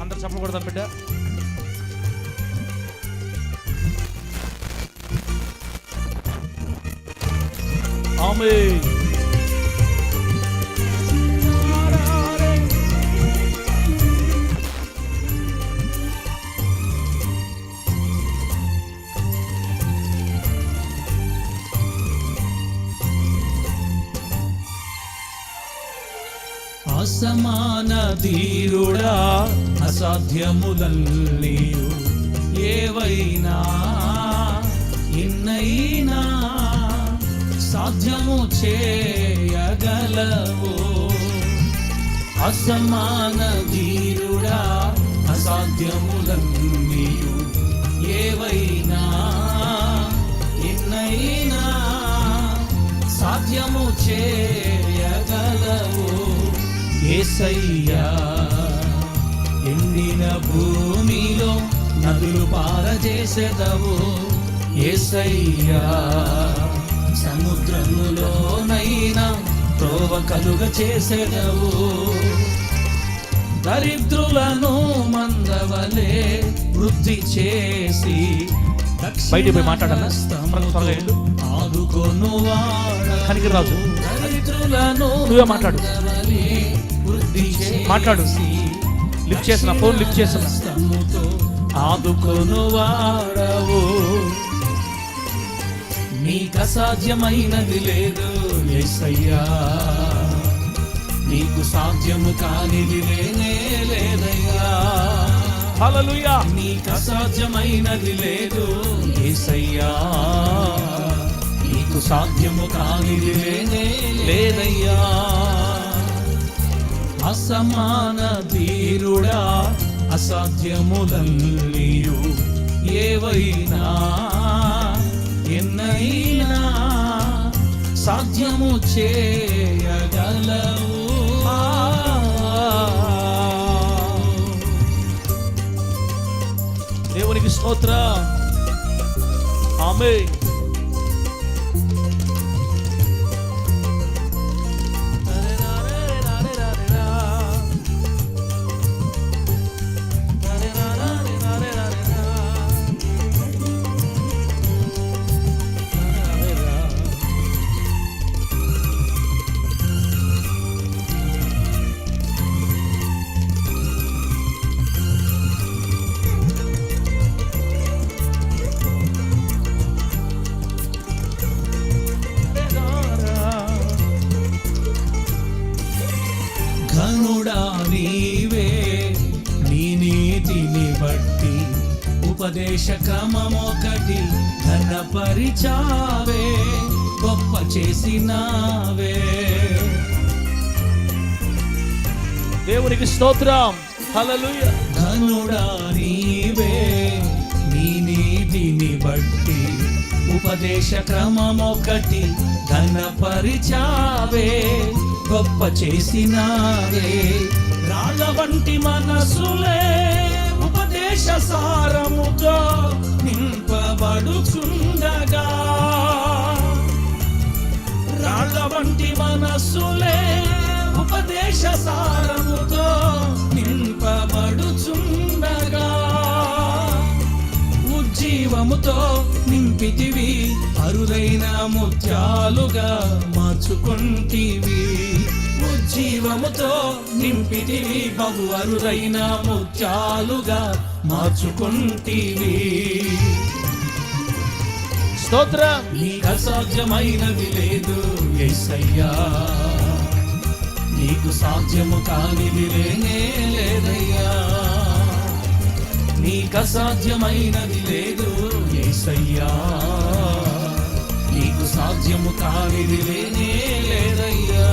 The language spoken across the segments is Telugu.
అందరు చప్పలు కొడతాం బిడ్డ. ఆమేన్. అసమాన ధీరుడా, అసాధ్యములన్నీయు ఏవైనా ఎన్నైనా సాధ్యము చేయగలవు. అసమాన ధీరుడా, అసాధ్యములన్నీయు ఏవైనా ఎన్నైనా సాధ్యము చేయగలవు. యేసయ్యా, ఎండిన భూమిలో నదులు పారజేసెదవు. యేసయ్యా, సముద్రములోనైనా త్రోవ కలుగ చేసెదవు. దరిద్రులను మందవలే వృద్ధి చేసి బయటికి పోయి మాట్లాడాలి. ఆదుకొను కనికిరాజు, దరిద్రులను నువ్వే మాట్లాడు. వృద్ధి మాట్లాడు. లిఫ్ట్ చేసిన ఫోన్ లిఫ్ట్ చేసిన ఆదుకొను వాడవు. నీకు అసాధ్యమైనది లేదు యేసయ్యా, నీకు సాధ్యము కానిది లేనే లేదయ్యా. హల్లెలూయా. నీకు అసాధ్యమైనది లేదు యేసయ్యా, నీకు సాధ్యము కానిది లేనే లేదయ్యా. అసమాన ధీరుడా, అసాధ్యములన్నీయు ఏవైనా ఎన్నైనా సాధ్యము చేయగలవు. దేవునికి స్తోత్రం. ఆమేన్. ఘనుడా నీవే, నీ నీతిని బట్టి ఉపదేశ క్రమమొకటి ఘనపరిచావే, గొప్ప చేసినావే. దేవునికి స్తోత్రం. హల్లెలూయా. ఘనుడా నీవే, నీ నీతిని బట్టి ఉపదేశ క్రమమొకటి ఘనపరిచావే, గొప్ప చేసినావే. రాళ్ళ వంటి మనసులే ఉపదేశ సారముతో నింపబడుచుండగా, రాళ్ళ వంటి మనసులే ఉపదేశ సారముతో నింపబడుచుండగా, ఉజ్జీవముతో నింపితివి, అరుదైన ముత్యాలుగా మార్చుకుంటివి. ఉజ్జీవముతో నింపితివి, బహు అరుదైన ముత్యాలుగా మార్చుకుంటివి. స్తోత్రం. నీకు అసాధ్యమైనది లేదు యేసయ్యా, నీకు సాధ్యము కానిది లేనే లేదయ్యా. నీకు అసాధ్యమైనది లేదు యేసయ్యా, నీకు సాధ్యము కానిది లేనే లేదయ్యా.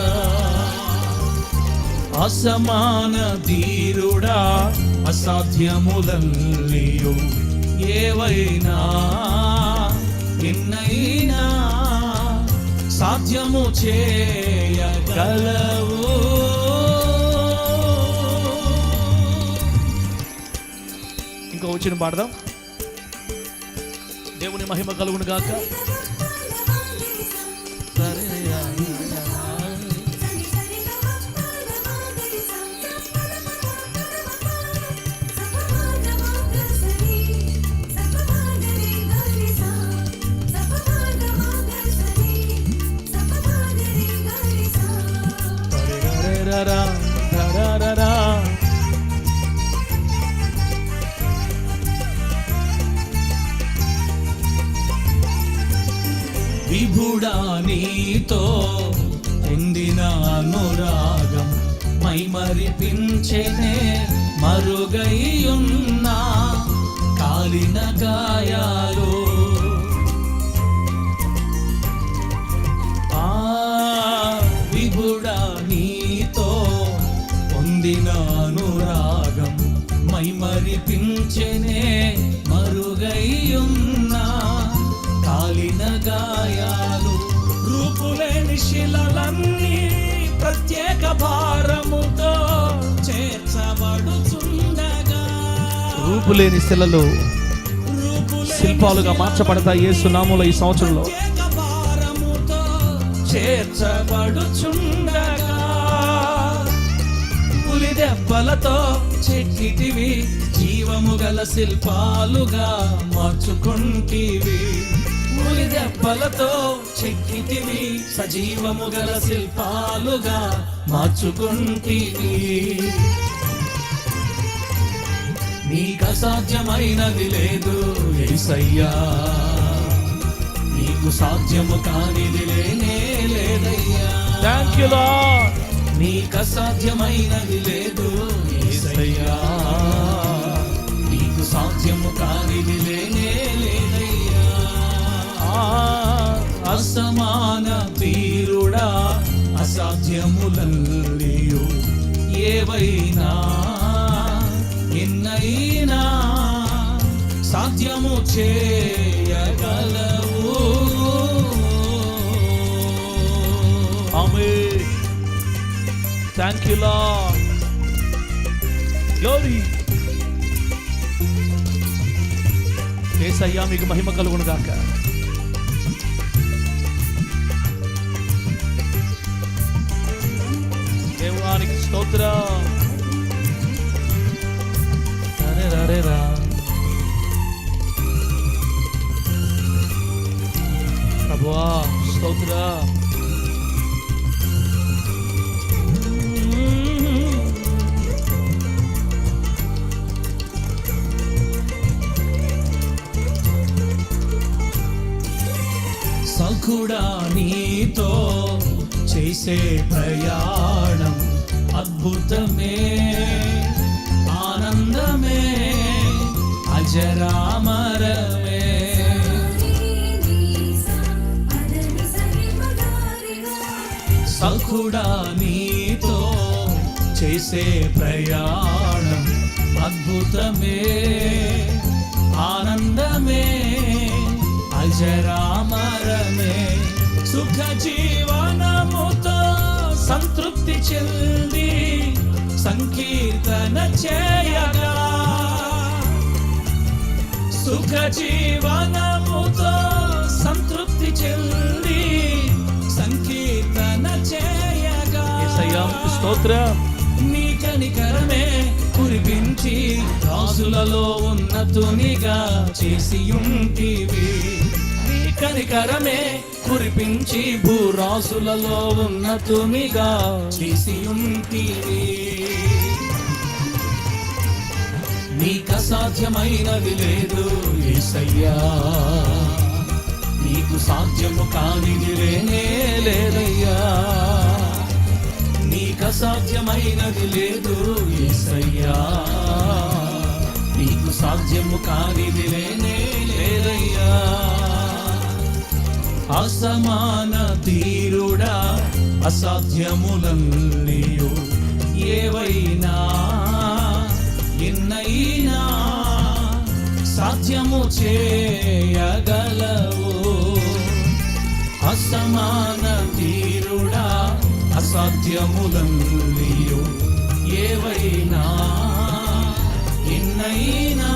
అసమాన ధీరుడా, అసాధ్యములన్నీయు ఏవైనా ఎన్నైనా సాధ్యము చేయగలవు. ఇంకో వచ్చిన పాడదాం. దేవుని మహిమ కలుగును గాక. విభుడా నీతో పొందిన అనురాగం మైమరిపించెనే మరుగైయున్న కాలిన గాయాలు విభుడా నీతో పొందిన అనురాగం మైమరిపించెనే మరుగైయున్న కాలిన గాయాలు రూపులేని శిలలన్నీ ప్రత్యేక భారముతో చేర్చబడుచుండగా రూపులేని శిలలు శిల్పాలుగా మార్చబడతాయి యేసు నామములో ఈ సంవత్సరంలో. చేర్చబడుచుండగా పులి దెబ్బలతో చెక్కిటివి జీవము గల శిల్పాలుగా మార్చుకుంటివి. పులి దెబ్బలతో చెక్కిటివి సజీవము గల శిల్పాలుగా మార్చుకుంటివి. నీకు అసాధ్యమైనది లేదు యేసయ్యా, నీకు సాధ్యము కానిది లేనే లేదయ్యా. Thank you lord. నీకు అసాధ్యమైనది లేదు యేసయ్యా, నీకు సాధ్యము కానిది లేనే లేదయ్యా. అసమాన తీరుడా అసాధ్యములన్నీయు ఏవైనా ఎన్నైనా సాధ్యము చేయగలవు. Amen. Thank you Lord. Glory. యేసయ్యా మీకు మహిమ కలుగును గాక. దేవునికి స్తోత్రం. రా ప్రభువా స్తోత్రం. సఖుడా నీతో చేసే ప్రయాణం అద్భుతమే ఆనందమే అజరామరమే. సఖుడా నీతో చేసే ప్రయాణం అద్భుతమే ఆనందమే అజరామరమే. సుఖ జీవనముతో సంతృప్తి చెంది సంకీర్తన చేయగా సుఖ జీవనముతో సంతృప్తి చెంది సంకీర్తన చేయగా యేసయ్యా స్తోత్రం. నీ కనికరమే కురిపించి రాజులలో ఉన్నతునిగా చేసియుంటివి. నీ కనికరమే కురిపించి భూరాజులలో ఉన్నతునిగా చేసియుంటివి. నీకు అసాధ్యమైనది లేదు యేసయ్యా, నీకు సాధ్యము కానిది లేనే లేదయ్యా. నీకు అసాధ్యమైనది లేదు యేసయ్యా, నీకు సాధ్యము కానిది లేనే లేదయ్యా. అసమాన తీరుడా అసాధ్యములన్నీయు ఏవైనా ఎన్నైనా సాధ్యము చేయగలవు. అసమాన తీరుడా అసాధ్యములన్నీయు ఏవైనా ఎన్నైనా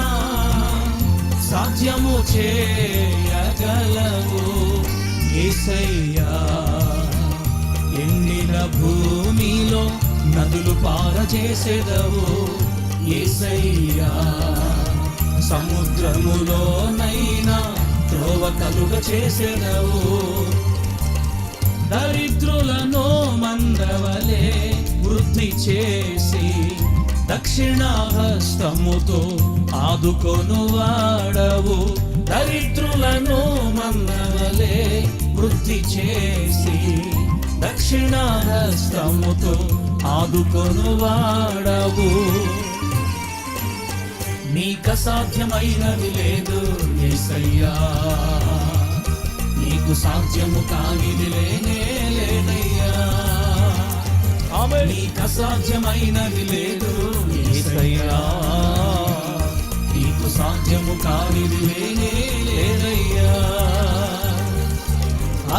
సాధ్యము చేయగలవు. యేసయ్యా ఎండిన భూమిలో నదులు పారచేసెదవు. యేసయ్యా సముద్రములోనైనా త్రోవ కలుగ చేసెదవు. దరిద్రులను మందవలే వృద్ధి చేసి దక్షిణ హస్తముతో ఆదుకొను వాడవు. దరిద్రులను మన్నవలే వృద్ధి చేసి దక్షిణాహస్తముతో ఆదుకొనువాడవు. నీకు అసాధ్యమైనది లేదు యేసయ్యా, నీకు సాధ్యము కానిది లేనే లేదయ్యా. నీకు అసాధ్యమైనది లేదు యేసయ్యా, నీకు సాధ్యము కానిది లేనే లేదయ్యా.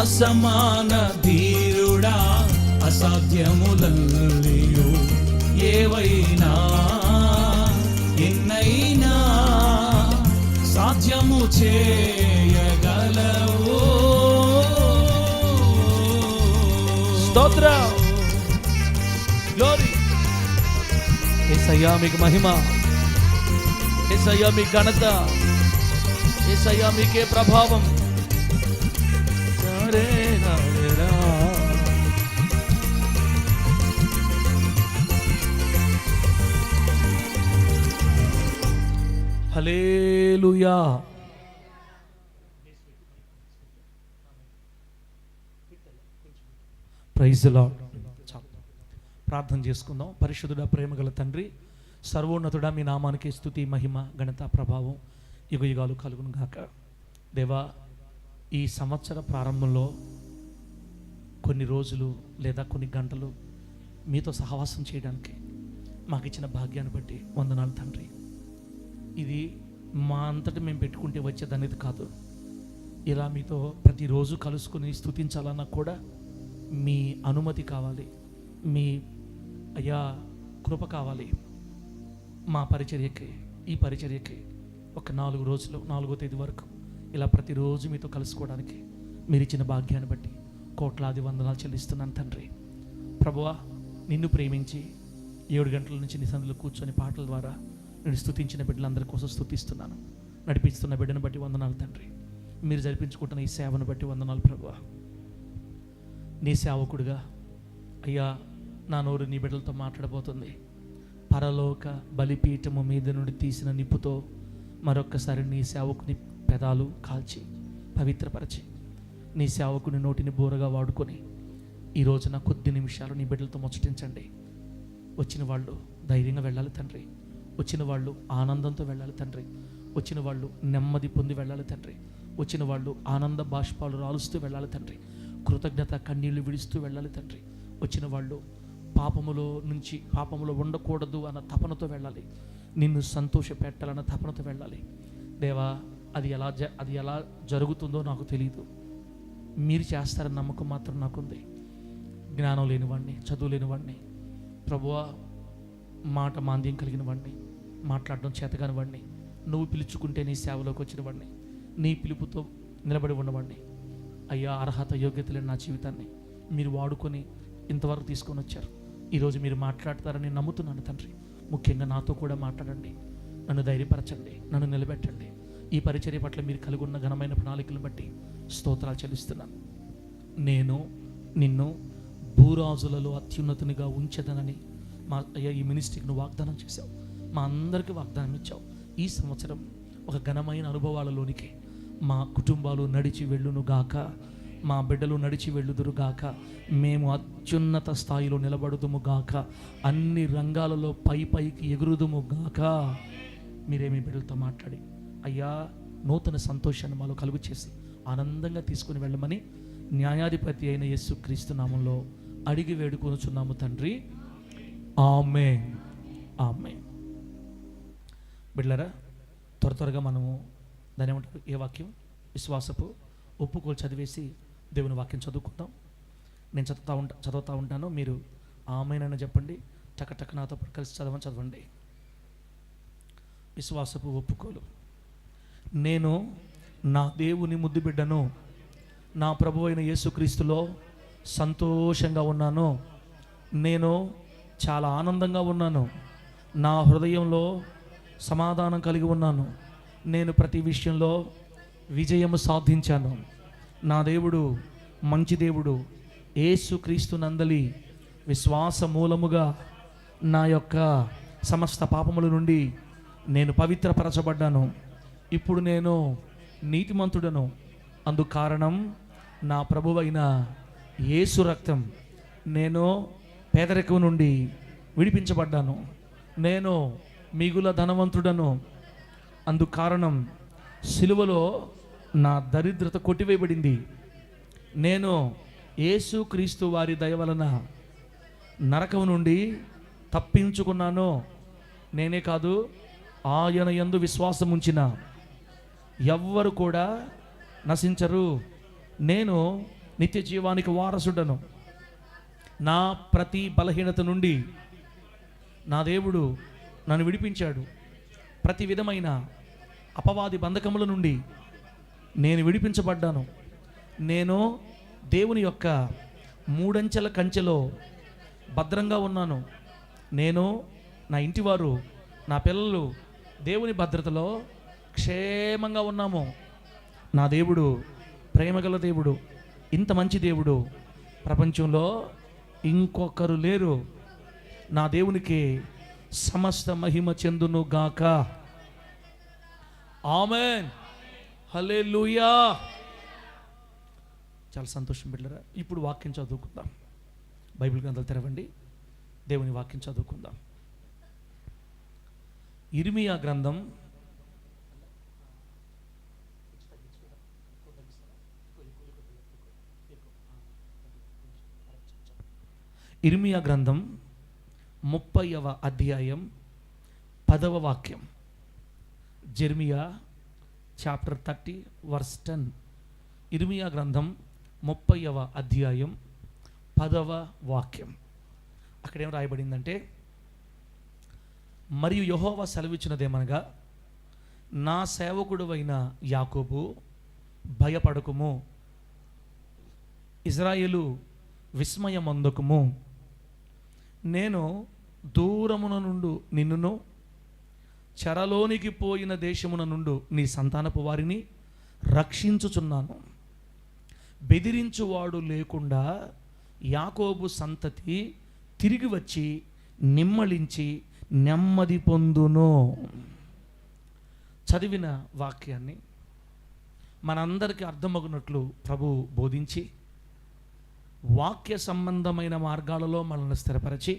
అసమాన ధీరుడా, అసాధ్యములన్నీయు ఏవైనా ఎన్నైనా సాధ్యము చేయగలవు. స్తోత్రం, గ్లోరీ. యేసయ్యా మీకు మహిమ, యేసయ్యా మీకు ఘనత, యేసయ్యా మీకే ప్రభావం. హల్లెలూయా. Praise the Lord. ప్రార్థన చేసుకుందాం. పరిశుద్ధుడా, ప్రేమగల తండ్రి, సర్వోన్నతుడా, మీ నామానికి స్తుతి, మహిమ, ఘనత, ప్రభావం యుగ యుగాలు కలుగును గాక. దేవా, ఈ సంవత్సర ప్రారంభంలో కొన్ని రోజులు లేదా కొన్ని గంటలు మీతో సహవాసం చేయడానికి మాకు ఇచ్చిన భాగ్యాన్ని బట్టి వందనాలు తండ్రి. ఇది మా అంతటా మేము పెట్టుకుంటే వచ్చేదనేది కాదు. ఇలా మీతో ప్రతిరోజు కలుసుకుని స్తుతించాలన్నా కూడా మీ అనుమతి కావాలి, మీ అయ్యా కృప కావాలి. మా పరిచర్యకి, ఈ పరిచర్యకి ఒక 4 రోజులు, 4వ తేదీ వరకు ఇలా ప్రతిరోజు మీతో కలుసుకోవడానికి మీరు ఇచ్చిన భాగ్యాన్ని బట్టి కోట్లాది వందనాలు చెల్లిస్తున్నాను తండ్రి. ప్రభువా, నిన్ను ప్రేమించి 7 గంటల నుంచి నీ సన్నిధిలో కూర్చొని పాటల ద్వారా నేను స్తుతించిన బిడ్డలందరి కోసం స్తుతిస్తున్నాను. నడిపిస్తున్న బిడ్డను బట్టి వందనాలు తండ్రి. మీరు జరిపించుకుంటున్న ఈ సేవను బట్టి వందనాలు ప్రభువా. నీ సేవకుడిగా అయ్యా నా నోరు నీ బిడ్డలతో మాట్లాడబోతుంది. పరలోక బలిపీఠము మీద నుండి తీసిన నిప్పుతో మరొక్కసారి నీ సేవకుని పెదాలు కాల్చి పవిత్రపరచి నీ సేవకుని నోటిని బోరగా వాడుకొని ఈ రోజున కొద్ది నిమిషాలు నీ బిడ్డలతో ముచ్చటించండి. వచ్చిన వాళ్ళు ధైర్యంగా వెళ్ళాలి తండ్రి, వచ్చిన వాళ్ళు ఆనందంతో వెళ్ళాలి తండ్రి, వచ్చిన వాళ్ళు నెమ్మది పొంది వెళ్ళాలి తండ్రి, వచ్చిన వాళ్ళు ఆనంద బాష్పాలు రాలుస్తూ వెళ్ళాలి తండ్రి, కృతజ్ఞత కన్నీళ్లు విడుస్తూ వెళ్ళాలి తండ్రి. వచ్చిన వాళ్ళు పాపములో ఉండకూడదు అన్న తపనతో వెళ్ళాలి, నిన్ను సంతోష పెట్టాలన్న తపనతో వెళ్ళాలి. దేవా, అది ఎలా జరుగుతుందో నాకు తెలియదు. మీరు చేస్తారన్న నమ్మకం మాత్రం నాకుంది. జ్ఞానం లేనివాడిని, చదువు లేనివాడిని ప్రభువా, మాట మాంద్యం కలిగిన వాడిని, మాట్లాడడం చేతగాని వాడిని, నువ్వు పిలుచుకుంటే నీ సేవలోకి వచ్చిన వాడిని, నీ పిలుపుతో నిలబడి ఉన్నవాడిని. అయ్యా, అర్హత యోగ్యత లేని నా జీవితాన్ని మీరు వాడుకొని ఇంతవరకు తీసుకొని వచ్చారు. ఈరోజు మీరు మాట్లాడతారని నమ్ముతున్నాను తండ్రి. ముఖ్యంగా నాతో కూడా మాట్లాడండి, నన్ను ధైర్యపరచండి, నన్ను నిలబెట్టండి. ఈ పరిచర్య పట్ల మీరు కలిగి ఉన్న ఘనమైన ప్రణాళికలను బట్టి స్తోత్రాలు చెల్లిస్తున్నాను. నేను నిన్ను భూరాజులలో అత్యున్నతునిగా ఉంచదనని మా అయ్యా ఈ మినిస్ట్రీకి నువ్వు వాగ్దానం చేశావు, మా అందరికీ వాగ్దానం ఇచ్చావు. ఈ సంవత్సరం ఒక ఘనమైన అనుభవాలలోనికి మా కుటుంబాలు నడిచి వెళ్ళును గాక, మా బిడ్డలు నడిచి వెళ్ళుదురు గాక, మేము అత్యున్నత స్థాయిలో నిలబడుదుము గాక, అన్ని రంగాలలో పైకి ఎగురుదుము గాక. మీరేమీ బిడ్డలతో మాట్లాడి అయ్యా నూతన సంతోషాన్ని మాలో కలుగు చేసి ఆనందంగా తీసుకుని వెళ్ళమని న్యాయాధిపతి అయిన యేసుక్రీస్తు నామంలో అడిగి వేడుకొనుచున్నాము తండ్రి. ఆమేన్, ఆమేన్. బిడ్డలారా, త్వరగా మనము దాని ఏమంటారు, ఏ వాక్యం, విశ్వాసపు ఒప్పుకోలు చదివేసి దేవుని వాక్యం చదువుకుందాం. నేను చదువుతూ ఉంటాను, మీరు ఆమేన్ అని చెప్పండి. టక నాతో పాటు కలిసి చదవండి. విశ్వాసపు ఒప్పుకోలు. నేను నా దేవుని ముద్దు బిడ్డను, నా ప్రభువు అయిన యేసుక్రీస్తులో సంతోషంగా ఉన్నాను. నేను చాలా ఆనందంగా ఉన్నాను. నా హృదయంలో సమాధానం కలిగి ఉన్నాను. నేను ప్రతి విషయంలో విజయము సాధించాను. నా దేవుడు మంచి దేవుడు. యేసుక్రీస్తు నందలి విశ్వాస మూలముగా నా యొక్క సమస్త పాపముల నుండి నేను పవిత్రపరచబడ్డాను. ఇప్పుడు నేను నీతిమంతుడను, అందు కారణం నా ప్రభువైన యేసు రక్తం. నేను పేదరికం నుండి విడిపించబడ్డాను. నేను మిగుల ధనవంతుడను, అందు కారణం సిలువలో నా దరిద్రత కొట్టివేయబడింది. నేను యేసు క్రీస్తు వారి దయ వలన నరకం నుండి తప్పించుకున్నాను. నేనే కాదు, ఆయన యందు విశ్వాసం ఉంచిన ఎవ్వరు కూడా నశించరు. నేను నిత్య జీవానికి వారసుడను. నా ప్రతి బలహీనత నుండి నా దేవుడు నన్ను విడిపించాడు. ప్రతి విధమైన అపవాది బంధకముల నుండి నేను విడిపించబడ్డాను. నేను దేవుని యొక్క మూడంచెల కంచెలో భద్రంగా ఉన్నాను. నేను, నా ఇంటివారు, నా పిల్లలు దేవుని భద్రతలో క్షేమంగా ఉన్నాము. నా దేవుడు ప్రేమగల దేవుడు, ఇంత మంచి దేవుడు ప్రపంచంలో ఇంకొకరు లేరు. నా దేవునికి సమస్త మహిమ చెందును గాక. ఆమేన్, హల్లెలూయా. చాలా సంతోషం బిడ్డలారా. ఇప్పుడు వాక్యం చదువుకుందాం. బైబిల్ గ్రంథాలు తెరవండి, దేవుని వాక్యం చదువుకుందాం. ఇర్మియా గ్రంథం ఇర్మియా గ్రంథం 30వ అధ్యాయం 10వ వాక్యం. Jeremiah chapter 30 verse 10. ఇర్మియా గ్రంథం 30వ అధ్యాయం 10వ వాక్యం. అక్కడేం రాయబడిందంటే, మరియు యెహోవా సెలవిచ్చినదేమనగా, నా సేవకుడువైన యాకోబు భయపడకుము, ఇజ్రాయేలు విస్మయమందకుము. నేను దూరమున నుండు నిన్నును, చెరలోనికి పోయిన దేశమున నుండు నీ సంతానపు వారిని రక్షించుచున్నాను. బెదిరించువాడు లేకుండా యాకోబు సంతతి తిరిగి వచ్చి నిమ్మళించి నెమ్మది పొందును. చదివిన వాక్యాన్ని మనందరికీ అర్థమగునట్లు ప్రభు బోధించి, వాక్య సంబంధమైన మార్గాలలో మనల్ని స్థిరపరచి,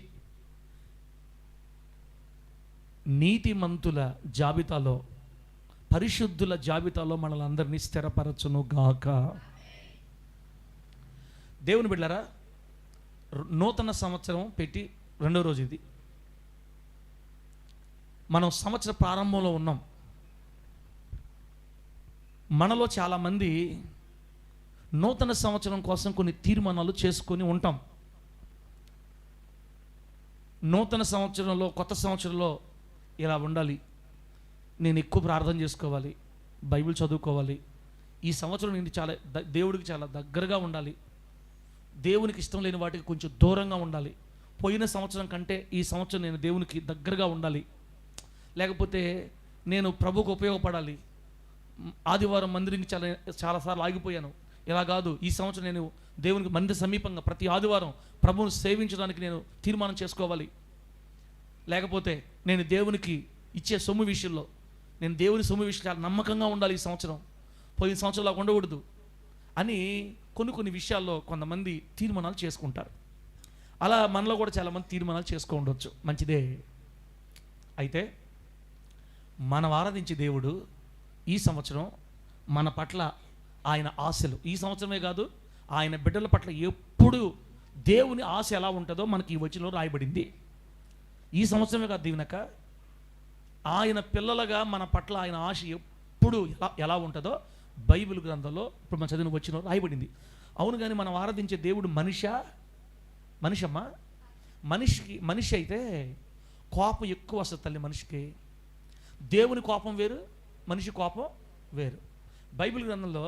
నీతిమంతుల జాబితాలో, పరిశుద్ధుల జాబితాలో మనల్ని అందరినీ స్థిరపరచును గాక. దేవుని బిడ్డలారా, నూతన సంవత్సరం పెట్టి 2వ రోజు ఇది. మనం సంవత్సర ప్రారంభంలో ఉన్నాం. మనలో చాలామంది నూతన సంవత్సరం కోసం కొన్ని తీర్మానాలు చేసుకొని ఉంటాం. నూతన సంవత్సరంలో, కొత్త సంవత్సరంలో ఇలా ఉండాలి, నేను ఎక్కువ ప్రార్థన చేసుకోవాలి, బైబిల్ చదువుకోవాలి, ఈ సంవత్సరం నేను చాలా దేవుడికి చాలా దగ్గరగా ఉండాలి, దేవునికి ఇష్టం లేని వాటికి కొంచెం దూరంగా ఉండాలి, పోయిన సంవత్సరం కంటే ఈ సంవత్సరం నేను దేవునికి దగ్గరగా ఉండాలి, లేకపోతే నేను ప్రభువుకు ఉపయోగపడాలి, ఆదివారం మందిరానికి చాలాసార్లు ఆగిపోయాను, ఇలా కాదు, ఈ సంవత్సరం నేను దేవునికి మందిర సమీపంగా ప్రతి ఆదివారం ప్రభువును సేవించడానికి నేను తీర్మానం చేసుకోవాలి, లేకపోతే నేను దేవునికి ఇచ్చే సొమ్ము విషయంలో, నేను దేవుని సొమ్ము విషయం చాలా నమ్మకంగా ఉండాలి, ఈ సంవత్సరం పోయిన సంవత్సరంలో ఉండకూడదు అని కొన్ని విషయాల్లో కొంతమంది తీర్మానాలు చేసుకుంటారు. అలా మనలో కూడా చాలామంది తీర్మానాలు చేసుకో ఉండొచ్చు, మంచిదే. అయితే మనం ఆరాధించే దేవుడు ఈ సంవత్సరం మన పట్ల ఆయన ఆశలు, ఈ సంవత్సరమే కాదు ఆయన బిడ్డల పట్ల ఎప్పుడు దేవుని ఆశ ఎలా ఉంటుందో మనకి ఈ వచనంలో రాయబడింది. ఈ సంవత్సరమే కాదు దీవెనక, ఆయన పిల్లలుగా మన పట్ల ఆయన ఆశ ఎప్పుడు ఎలా ఉంటుందో బైబిల్ గ్రంథంలో ఇప్పుడు మన చదివిన వచనంలో రాయబడింది. అవును, కానీ మనం ఆరాధించే దేవుడు మనిషమ్మా. మనిషి అయితే కోపం ఎక్కువ వస్తుంది తల్లి మనిషికి. దేవుని కోపం వేరు, మనిషి కోపం వేరు. బైబిల్ గ్రంథంలో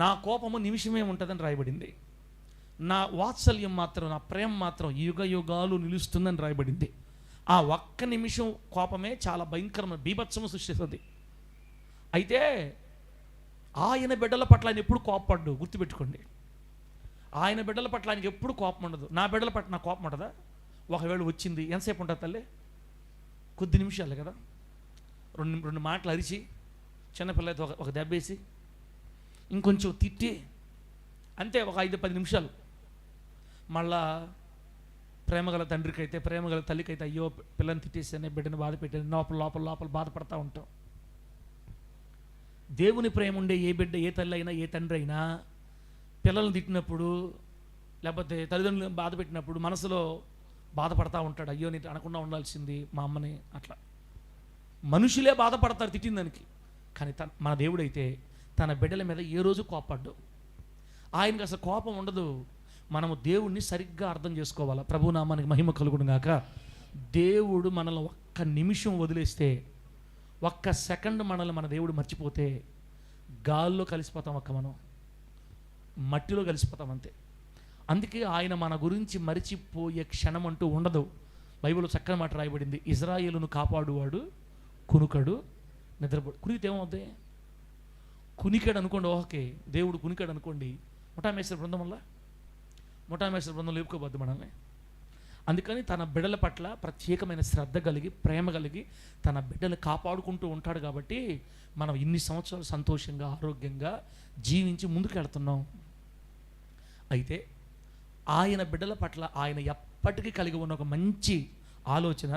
నా కోపము నిమిషమే ఉంటుందని రాయబడింది, నా వాత్సల్యం మాత్రం, నా ప్రేమ మాత్రం యుగ యుగాలు నిలుస్తుందని రాయబడింది. ఆ ఒక్క నిమిషం కోపమే చాలా భయంకరమైన బీభత్సము సృష్టిస్తుంది. అయితే ఆయన బిడ్డల పట్ల ఆయన ఎప్పుడు కోపపడ్డు, గుర్తుపెట్టుకోండి. ఆయన బిడ్డల పట్ల ఆయనకి ఎప్పుడు కోపం ఉండదు. నా బిడ్డల పట్ల నా కోపం ఉంటుందా? ఒకవేళ వచ్చింది ఎంతసేపు ఉంటుంది తల్లి? కొద్ది నిమిషాలే కదా. రెండు మాటలు అరిచి చిన్నపిల్ల అయితే ఒక దెబ్బేసి ఇంకొంచెం తిట్టి అంతే, ఒక 5-10 నిమిషాలు. మళ్ళా ప్రేమగల తండ్రికి అయితే, ప్రేమగల తల్లికి అయితే, అయ్యో పిల్లని తిట్టేసానే, బిడ్డను బాధ పెట్టాను, లోపల బాధపడతా ఉంటాం. దేవుని ప్రేమ ఉండే ఏ బిడ్డ, ఏ తల్లి అయినా, ఏ తండ్రి అయినా పిల్లల్ని తిట్టినప్పుడు లేకపోతే తల్లిదండ్రులను బాధ పెట్టినప్పుడు మనసులో బాధపడతా ఉంటాడు. అయ్యో నేను అనకుండా ఉండాల్సింది మా అమ్మని. అట్లా మనుషులే బాధపడతారు తిట్టిన దానికి. కానీ మన దేవుడైతే తన బిడ్డల మీద ఏ రోజు కోపడ్డు. ఆయనకి అసలు కోపం ఉండదు. మనము దేవుణ్ణి సరిగ్గా అర్థం చేసుకోవాలి. ప్రభునామానికి మహిమ కలుగును గాక. దేవుడు మనల్ని ఒక్క నిమిషం వదిలేస్తే, ఒక్క సెకండ్ మనల్ని మన దేవుడు మర్చిపోతే గాల్లో కలిసిపోతాం, మనం మట్టిలో కలిసిపోతాం అంతే. అందుకే ఆయన మన గురించి మరిచిపోయే క్షణం అంటూ ఉండదు. బైబిల్లో చక్కని మాట రాయబడింది, ఇజ్రాయేలును కాపాడువాడు కునుకడు నిద్రపోడు. కునికితే ఏమవుద్ది? కునికాడు అనుకోండి, ఓకే దేవుడు కునికాడు అనుకోండి, ముఠామేశ్వర బృందం వల్ల ముఠామేశ్వర బృందం లేపుకోవద్దు మనల్ని. అందుకని తన బిడ్డల పట్ల ప్రత్యేకమైన శ్రద్ధ కలిగి, ప్రేమ కలిగి తన బిడ్డలు కాపాడుకుంటూ ఉంటాడు. కాబట్టి మనం ఇన్ని సంవత్సరాలు సంతోషంగా, ఆరోగ్యంగా జీవించి ముందుకు వెళ్తున్నాం. అయితే ఆయన బిడ్డల పట్ల ఆయన ఎప్పటికీ కలిగి ఉన్న ఒక మంచి ఆలోచన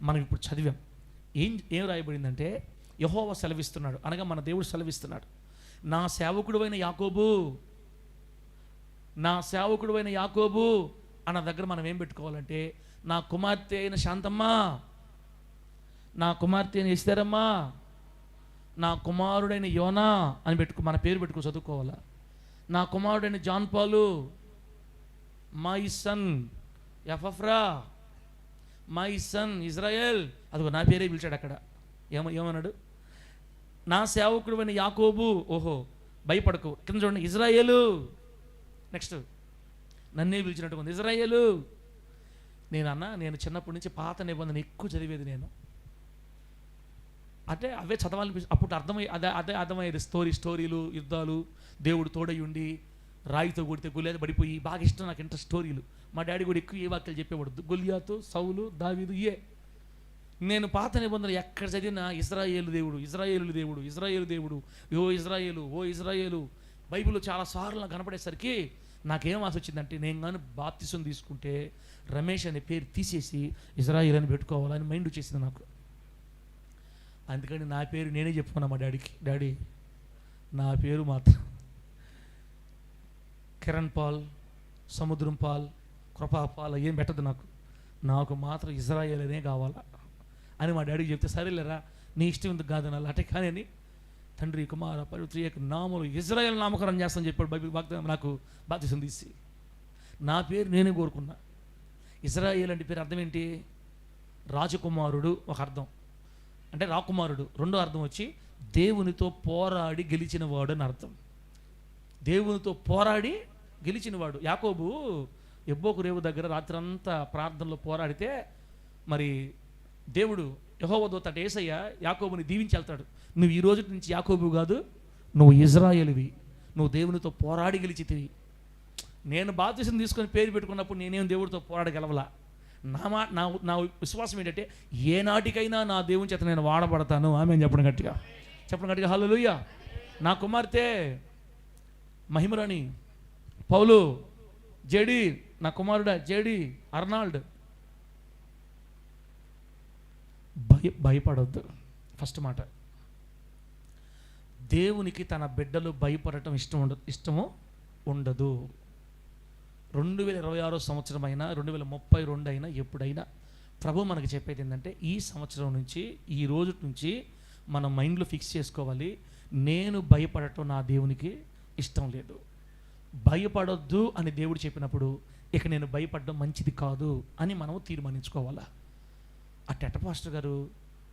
మనం ఇప్పుడు చదివాం. ఏం రాయబడిందంటే, యెహోవా సెలవిస్తున్నాడు, అనగా మన దేవుడు సెలవిస్తున్నాడు, నా సేవకుడువైన యాకోబు అన్న దగ్గర మనం ఏం పెట్టుకోవాలంటే, నా కుమార్తె అయిన శాంతమ్మ, నా కుమార్తె అయిన ఎస్తేరమ్మ, నా కుమారుడైన యోనా అని మన పేరు పెట్టుకో చదువుకోవాలా. నా కుమారుడైన John Paul, my son Ephra, my son Israel. అదిగో నా పేరే పిలిచాడు అక్కడ. ఏమన్నాడు? నా సేవకుడు యాకోబు. ఓహో, భయపడకు. కింద చూడండి, ఇజ్రాయేలు. నెక్స్ట్ నన్నే పిలిచినట్టు ఉంది, ఇజ్రాయేలు. నేను చిన్నప్పటి నుంచి పాత నిబంధన ఎక్కువ చదివేది. నేను అంటే అవే చదవాలనిపిస్తుంది. అప్పుడు అదే అర్థమయ్యేది. స్టోరీలు, యుద్ధాలు, దేవుడు తోడై ఉండి రాయితో కొడితే గొలియాతు పడిపోయి, బాగా ఇష్టం నాకు ఇంట్రెస్ట్ స్టోరీలు. మా డాడీ కూడా ఎక్కువ ఏ వాక్యాలు చెప్పేవాడు, గొలియాతు, సౌలు, దావీదు. నేను పాత నిబంధన ఎక్కడ చదివినా ఇజ్రాయేలు దేవుడు, ఓ ఇజ్రాయేలు బైబిల్లో చాలా సార్లు నాకు కనపడేసరికి నాకేం ఆశ వచ్చిందంటే, నేను కానీ బాప్తిసం తీసుకుంటే రమేష్ అనే పేరు తీసేసి ఇజ్రాయేల్ అని పెట్టుకోవాలని మైండ్ వచ్చేసింది నాకు. అందుకని నా పేరు నేనే చెప్పుకున్నా మా డాడీకి, డాడీ నా పేరు మాత్రం కిరణ్ పాల్, సముద్రం పాల్, కృపా పాల్ ఏం పెట్టదు నాకు మాత్రం ఇజ్రాయేల్ అనే కావాలా అని మా డాడీకి చెప్తే, సరేలేరా నీ ఇష్టం ఎందుకు కాదనాలి అంటే. కానీ అని తండ్రి కుమార పవిత్ర నామములు ఇజ్రాయేల్ నామకరణం చేస్తానని చెప్పాడు బైబిల్ వాగ్దానం. నాకు బాప్తిసం తీసి నా పేరు నేనే కోరుకున్నా. ఇజ్రాయేల్ అంటే పేరు అర్థం ఏంటి? రాజకుమారుడు ఒక అర్థం, అంటే రాకుమారుడు. రెండో అర్థం వచ్చి దేవునితో పోరాడి గెలిచినవాడు అని అర్థం. దేవునితో పోరాడి గెలిచినవాడు. యాకోబు యబ్బోకు రేవు దగ్గర రాత్రంతా ప్రార్థనలో పోరాడితే, మరి దేవుడు యెహోవా దూత అంటే యేసయ్య యాకోబుని దీవించి వెళ్తాడు, నువ్వు ఈ రోజు నుంచి యాకోబు కాదు, నువ్వు ఇజ్రాయేలువి, నువ్వు దేవునితో పోరాడి గెలిచితివి. నేను బాప్తిసం తీసుకొని పేరు పెట్టుకున్నప్పుడు నేనేం దేవుడితో పోరాడగలవలా. నా విశ్వాసం ఏంటంటే, ఏనాటికైనా నా దేవుని చేత నేను వాడబడతాను. ఆమె చెప్పడం గట్టిగా హల్లెలూయా. నా కుమార్తె మహిమరాణి, పౌలు, జేడి, నా కుమారుడా జేడి, అర్నాల్డ్. భయపడొద్దు. ఫస్ట్ మాట, దేవునికి తన బిడ్డలు భయపడటం ఇష్టము ఉండదు. 2026 సంవత్సరం అయినా 2032 అయినా ఎప్పుడైనా ప్రభు మనకి చెప్పేది ఏంటంటే, ఈ సంవత్సరం నుంచి, ఈ రోజు నుంచి మనం మైండ్లో ఫిక్స్ చేసుకోవాలి, నేను భయపడటం నా దేవునికి ఇష్టం లేదు. భయపడొద్దు అని దేవుడు చెప్పినప్పుడు ఇక నేను భయపడడం మంచిది కాదు అని మనం తీర్మానించుకోవాలా. అట్ట పాస్టర్ గారు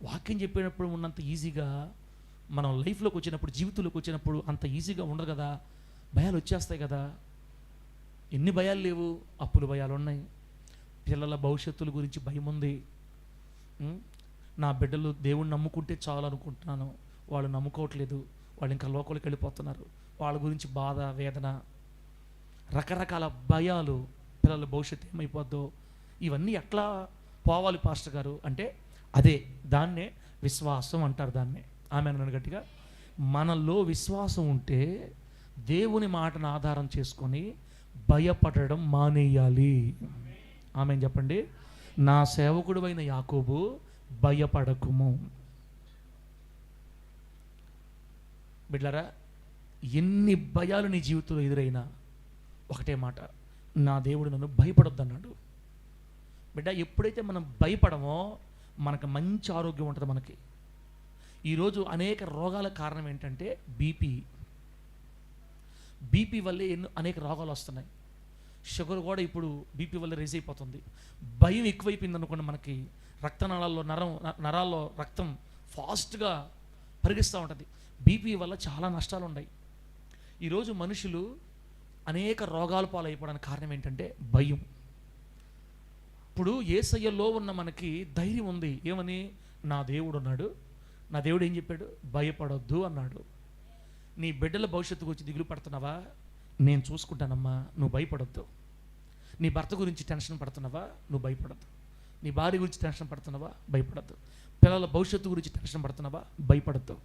వాక్యం చెప్పేటప్పుడు ఉన్నంత ఈజీగా మనం లైఫ్లోకి వచ్చినప్పుడు, జీవితంలోకి వచ్చినప్పుడు అంత ఈజీగా ఉండదు కదా, భయాలు వచ్చేస్తాయి కదా. ఎన్ని భయాలు లేవు? అప్పుల భయాలు ఉన్నాయి, పిల్లల భవిష్యత్తుల గురించి భయం ఉంది, నా బిడ్డలు దేవుణ్ణి నమ్ముకుంటే చాలు అనుకుంటున్నాను, వాళ్ళు నమ్ముకోవట్లేదు, వాళ్ళు ఇంకా లోకల్కి వెళ్ళిపోతున్నారు, వాళ్ళ గురించి బాధ, వేదన, రకరకాల భయాలు, పిల్లల భవిష్యత్తు ఏమైపోద్దో, ఇవన్నీ ఎట్లా పోవాలి పాస్టర్ గారు అంటే, దాన్నే విశ్వాసం అంటారు. దాన్నే ఆమె అన్నాను గట్టిగా, మనలో విశ్వాసం ఉంటే దేవుని మాటను ఆధారం చేసుకొని భయపడడం మానేయాలి. ఆమె చెప్పండి. నా సేవకుడు అయిన యాకోబు భయపడకుము. బిడ్డలారా, ఎన్ని భయాలు నీ జీవితంలో ఎదురైనా ఒకటే మాట, నా దేవుడు నన్ను భయపడొద్దన్నాడు. బిడ్డ, ఎప్పుడైతే మనం భయపడమో మనకు మంచి ఆరోగ్యం ఉంటుంది. మనకి ఈరోజు అనేక రోగాల కారణం ఏంటంటే బీపీ వల్లే అనేక రోగాలు వస్తున్నాయి. షుగర్ కూడా ఇప్పుడు బీపీ వల్ల రేజ్ అయిపోతుంది. భయం ఎక్కువైపోయింది అనుకోండి, మనకి రక్తనాళాల్లో నరాల్లో రక్తం ఫాస్ట్గా పరిగిస్తూ ఉంటుంది. బీపీ వల్ల చాలా నష్టాలు ఉన్నాయి. ఈరోజు మనుషులు అనేక రోగాల పాలైపోవడానికి కారణం ఏంటంటే భయం. ఇప్పుడు యేసయ్యలో ఉన్న మనకి ధైర్యం ఉంది. ఏమని? నా దేవుడు ఉన్నాడు. నా దేవుడు ఏం చెప్పాడు? భయపడొద్దు అన్నాడు. నీ బిడ్డల భవిష్యత్తు గురించి దిగులు పడుతున్నావా? నేను చూసుకుంటానమ్మా, నువ్వు భయపడొద్దు. నీ భర్త గురించి టెన్షన్ పడుతున్నావా? నువ్వు భయపడద్దు. నీ భార్య గురించి టెన్షన్ పడుతున్నావా? భయపడద్దు. పిల్లల భవిష్యత్తు గురించి టెన్షన్ పడుతున్నావా? భయపడద్దు.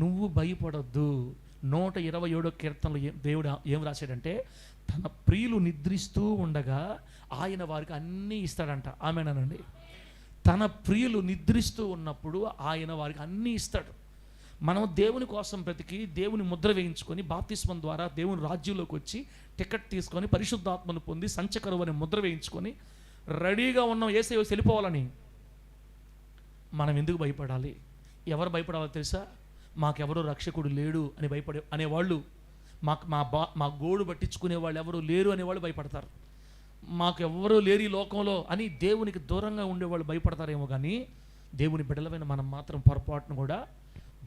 నువ్వు భయపడొద్దు. 127వ కీర్తనలో దేవుడు ఏం రాశాడంటే, తన ప్రియులు నిద్రిస్తూ ఉండగా ఆయన వారికి అన్నీ ఇస్తాడంట. ఆమేనండి. తన ప్రియులు నిద్రిస్తూ ఉన్నప్పుడు ఆయన వారికి అన్నీ ఇస్తాడు. మనం దేవుని కోసం బ్రతికి దేవుని ముద్ర వేయించుకొని బాప్తిస్మం ద్వారా దేవుని రాజ్యంలోకి వచ్చి టికెట్ తీసుకొని పరిశుద్ధాత్మను పొంది సంచకరువు అనే ముద్ర వేయించుకొని రెడీగా ఉన్నాం యేసయ్య వెళ్ళిపోవాలని. మనం ఎందుకు భయపడాలి? ఎవరు భయపడాలో తెలుసా? మాకెవరో రక్షకుడు లేడు అని భయపడే అనేవాళ్ళు, మా గోడు పట్టించుకునే వాళ్ళు ఎవరు లేరు అనేవాళ్ళు భయపడతారు. మాకు ఎవరూ లేరు ఈ లోకంలో అని దేవునికి దూరంగా ఉండేవాళ్ళు భయపడతారేమో, కానీ దేవుని బిడ్డలమైన మనం మాత్రం పొరపాటును కూడా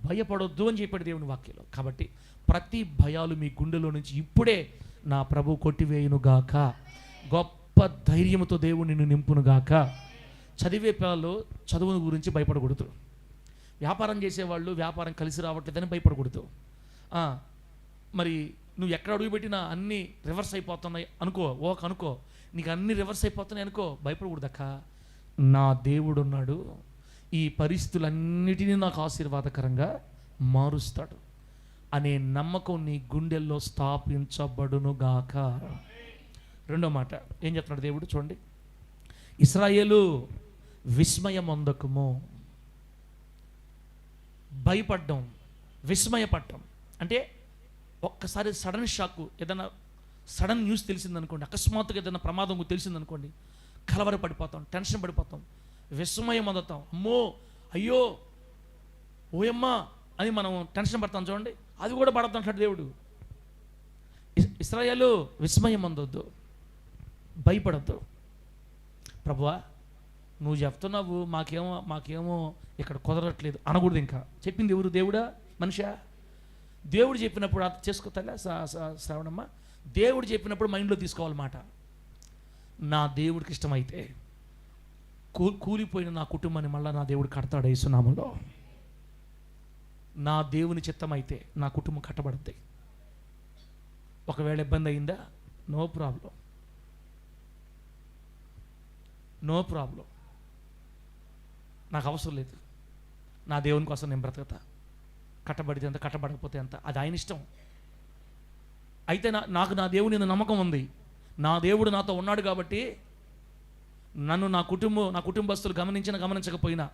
భయపడొద్దు అని చెప్పాడు దేవుని వాక్యంలో. కాబట్టి ప్రతి భయాలు మీ గుండెలో నుంచి ఇప్పుడే నా ప్రభు కొట్టివేయునుగాక. గొప్ప ధైర్యంతో దేవుడు నిన్ను నింపునుగాక. చదివే పిల్లలు చదువుని గురించి భయపడకూడదు. వ్యాపారం చేసేవాళ్ళు వ్యాపారం కలిసి రావట్లేదని భయపడకూడదు. మరి నువ్వు ఎక్కడ అడుగు పెట్టినా అన్నీ రివర్స్ అయిపోతున్నాయి అనుకో, అనుకో నీకు అన్నీ రివర్స్ అయిపోతున్నాయి అనుకో, భయపడకూడదక్క. నా దేవుడు ఉన్నాడు, ఈ పరిస్థితులన్నిటినీ నాకు ఆశీర్వాదకరంగా మారుస్తాడు అనే నమ్మకం నీ గుండెల్లో స్థాపించబడునుగాక. రెండో మాట ఏం చెప్తున్నాడు దేవుడు చూడండి. ఇశ్రాయేలు విస్మయమొందకుము. భయపడ్డం, విస్మయపడ్డం అంటే ఒక్కసారి సడన్ షాక్, ఏదైనా సడన్ న్యూస్ తెలిసిందనుకోండి, అకస్మాత్తుగా ఏదైనా ప్రమాదం తెలిసిందనుకోండి, కలవరపడిపోతాం, టెన్షన్ పడిపోతాం, విస్మయం అందుతాం. అమ్మో, అయ్యో, ఓయమ్మా అని మనం టెన్షన్ పడతాం. చూడండి, అది కూడా పడతాం అంటాడు దేవుడు. ఇశ్రాయేలు విస్మయం అందొద్దు, భయపడద్దు. ప్రభువా నువ్వు చెప్తున్నావు, మాకేమో ఇక్కడ కుదరట్లేదు అనకూడదు. ఇంకా చెప్పింది ఎవరు? దేవుడా? మనిషా? దేవుడు చెప్పినప్పుడు అది చేసుకోతాలే శ్రావణమ్మ. దేవుడు చెప్పినప్పుడు మైండ్లో తీసుకోవాలన్నమాట. నా దేవుడికి ఇష్టమైతే కూలిపోయిన నా కుటుంబాన్ని మళ్ళీ నా దేవుడు కడతాడు యేసునామములో. నా దేవుని చిత్తమైతే నా కుటుంబం కట్టబడుద్ది. ఒకవేళ ఇబ్బంది అయిందా? No problem. నాకు అవసరం లేదు. నా దేవుని కోసం నేను బ్రతకతా. కట్టబడితే ఎంత, కట్టబడకపోతే ఎంత, అది ఆయన ఇష్టం. అయితే నాకు నా దేవుని నమ్మకం ఉంది. నా దేవుడు నాతో ఉన్నాడు కాబట్టి నన్ను నా కుటుంబస్తులు గమనించకపోయినా,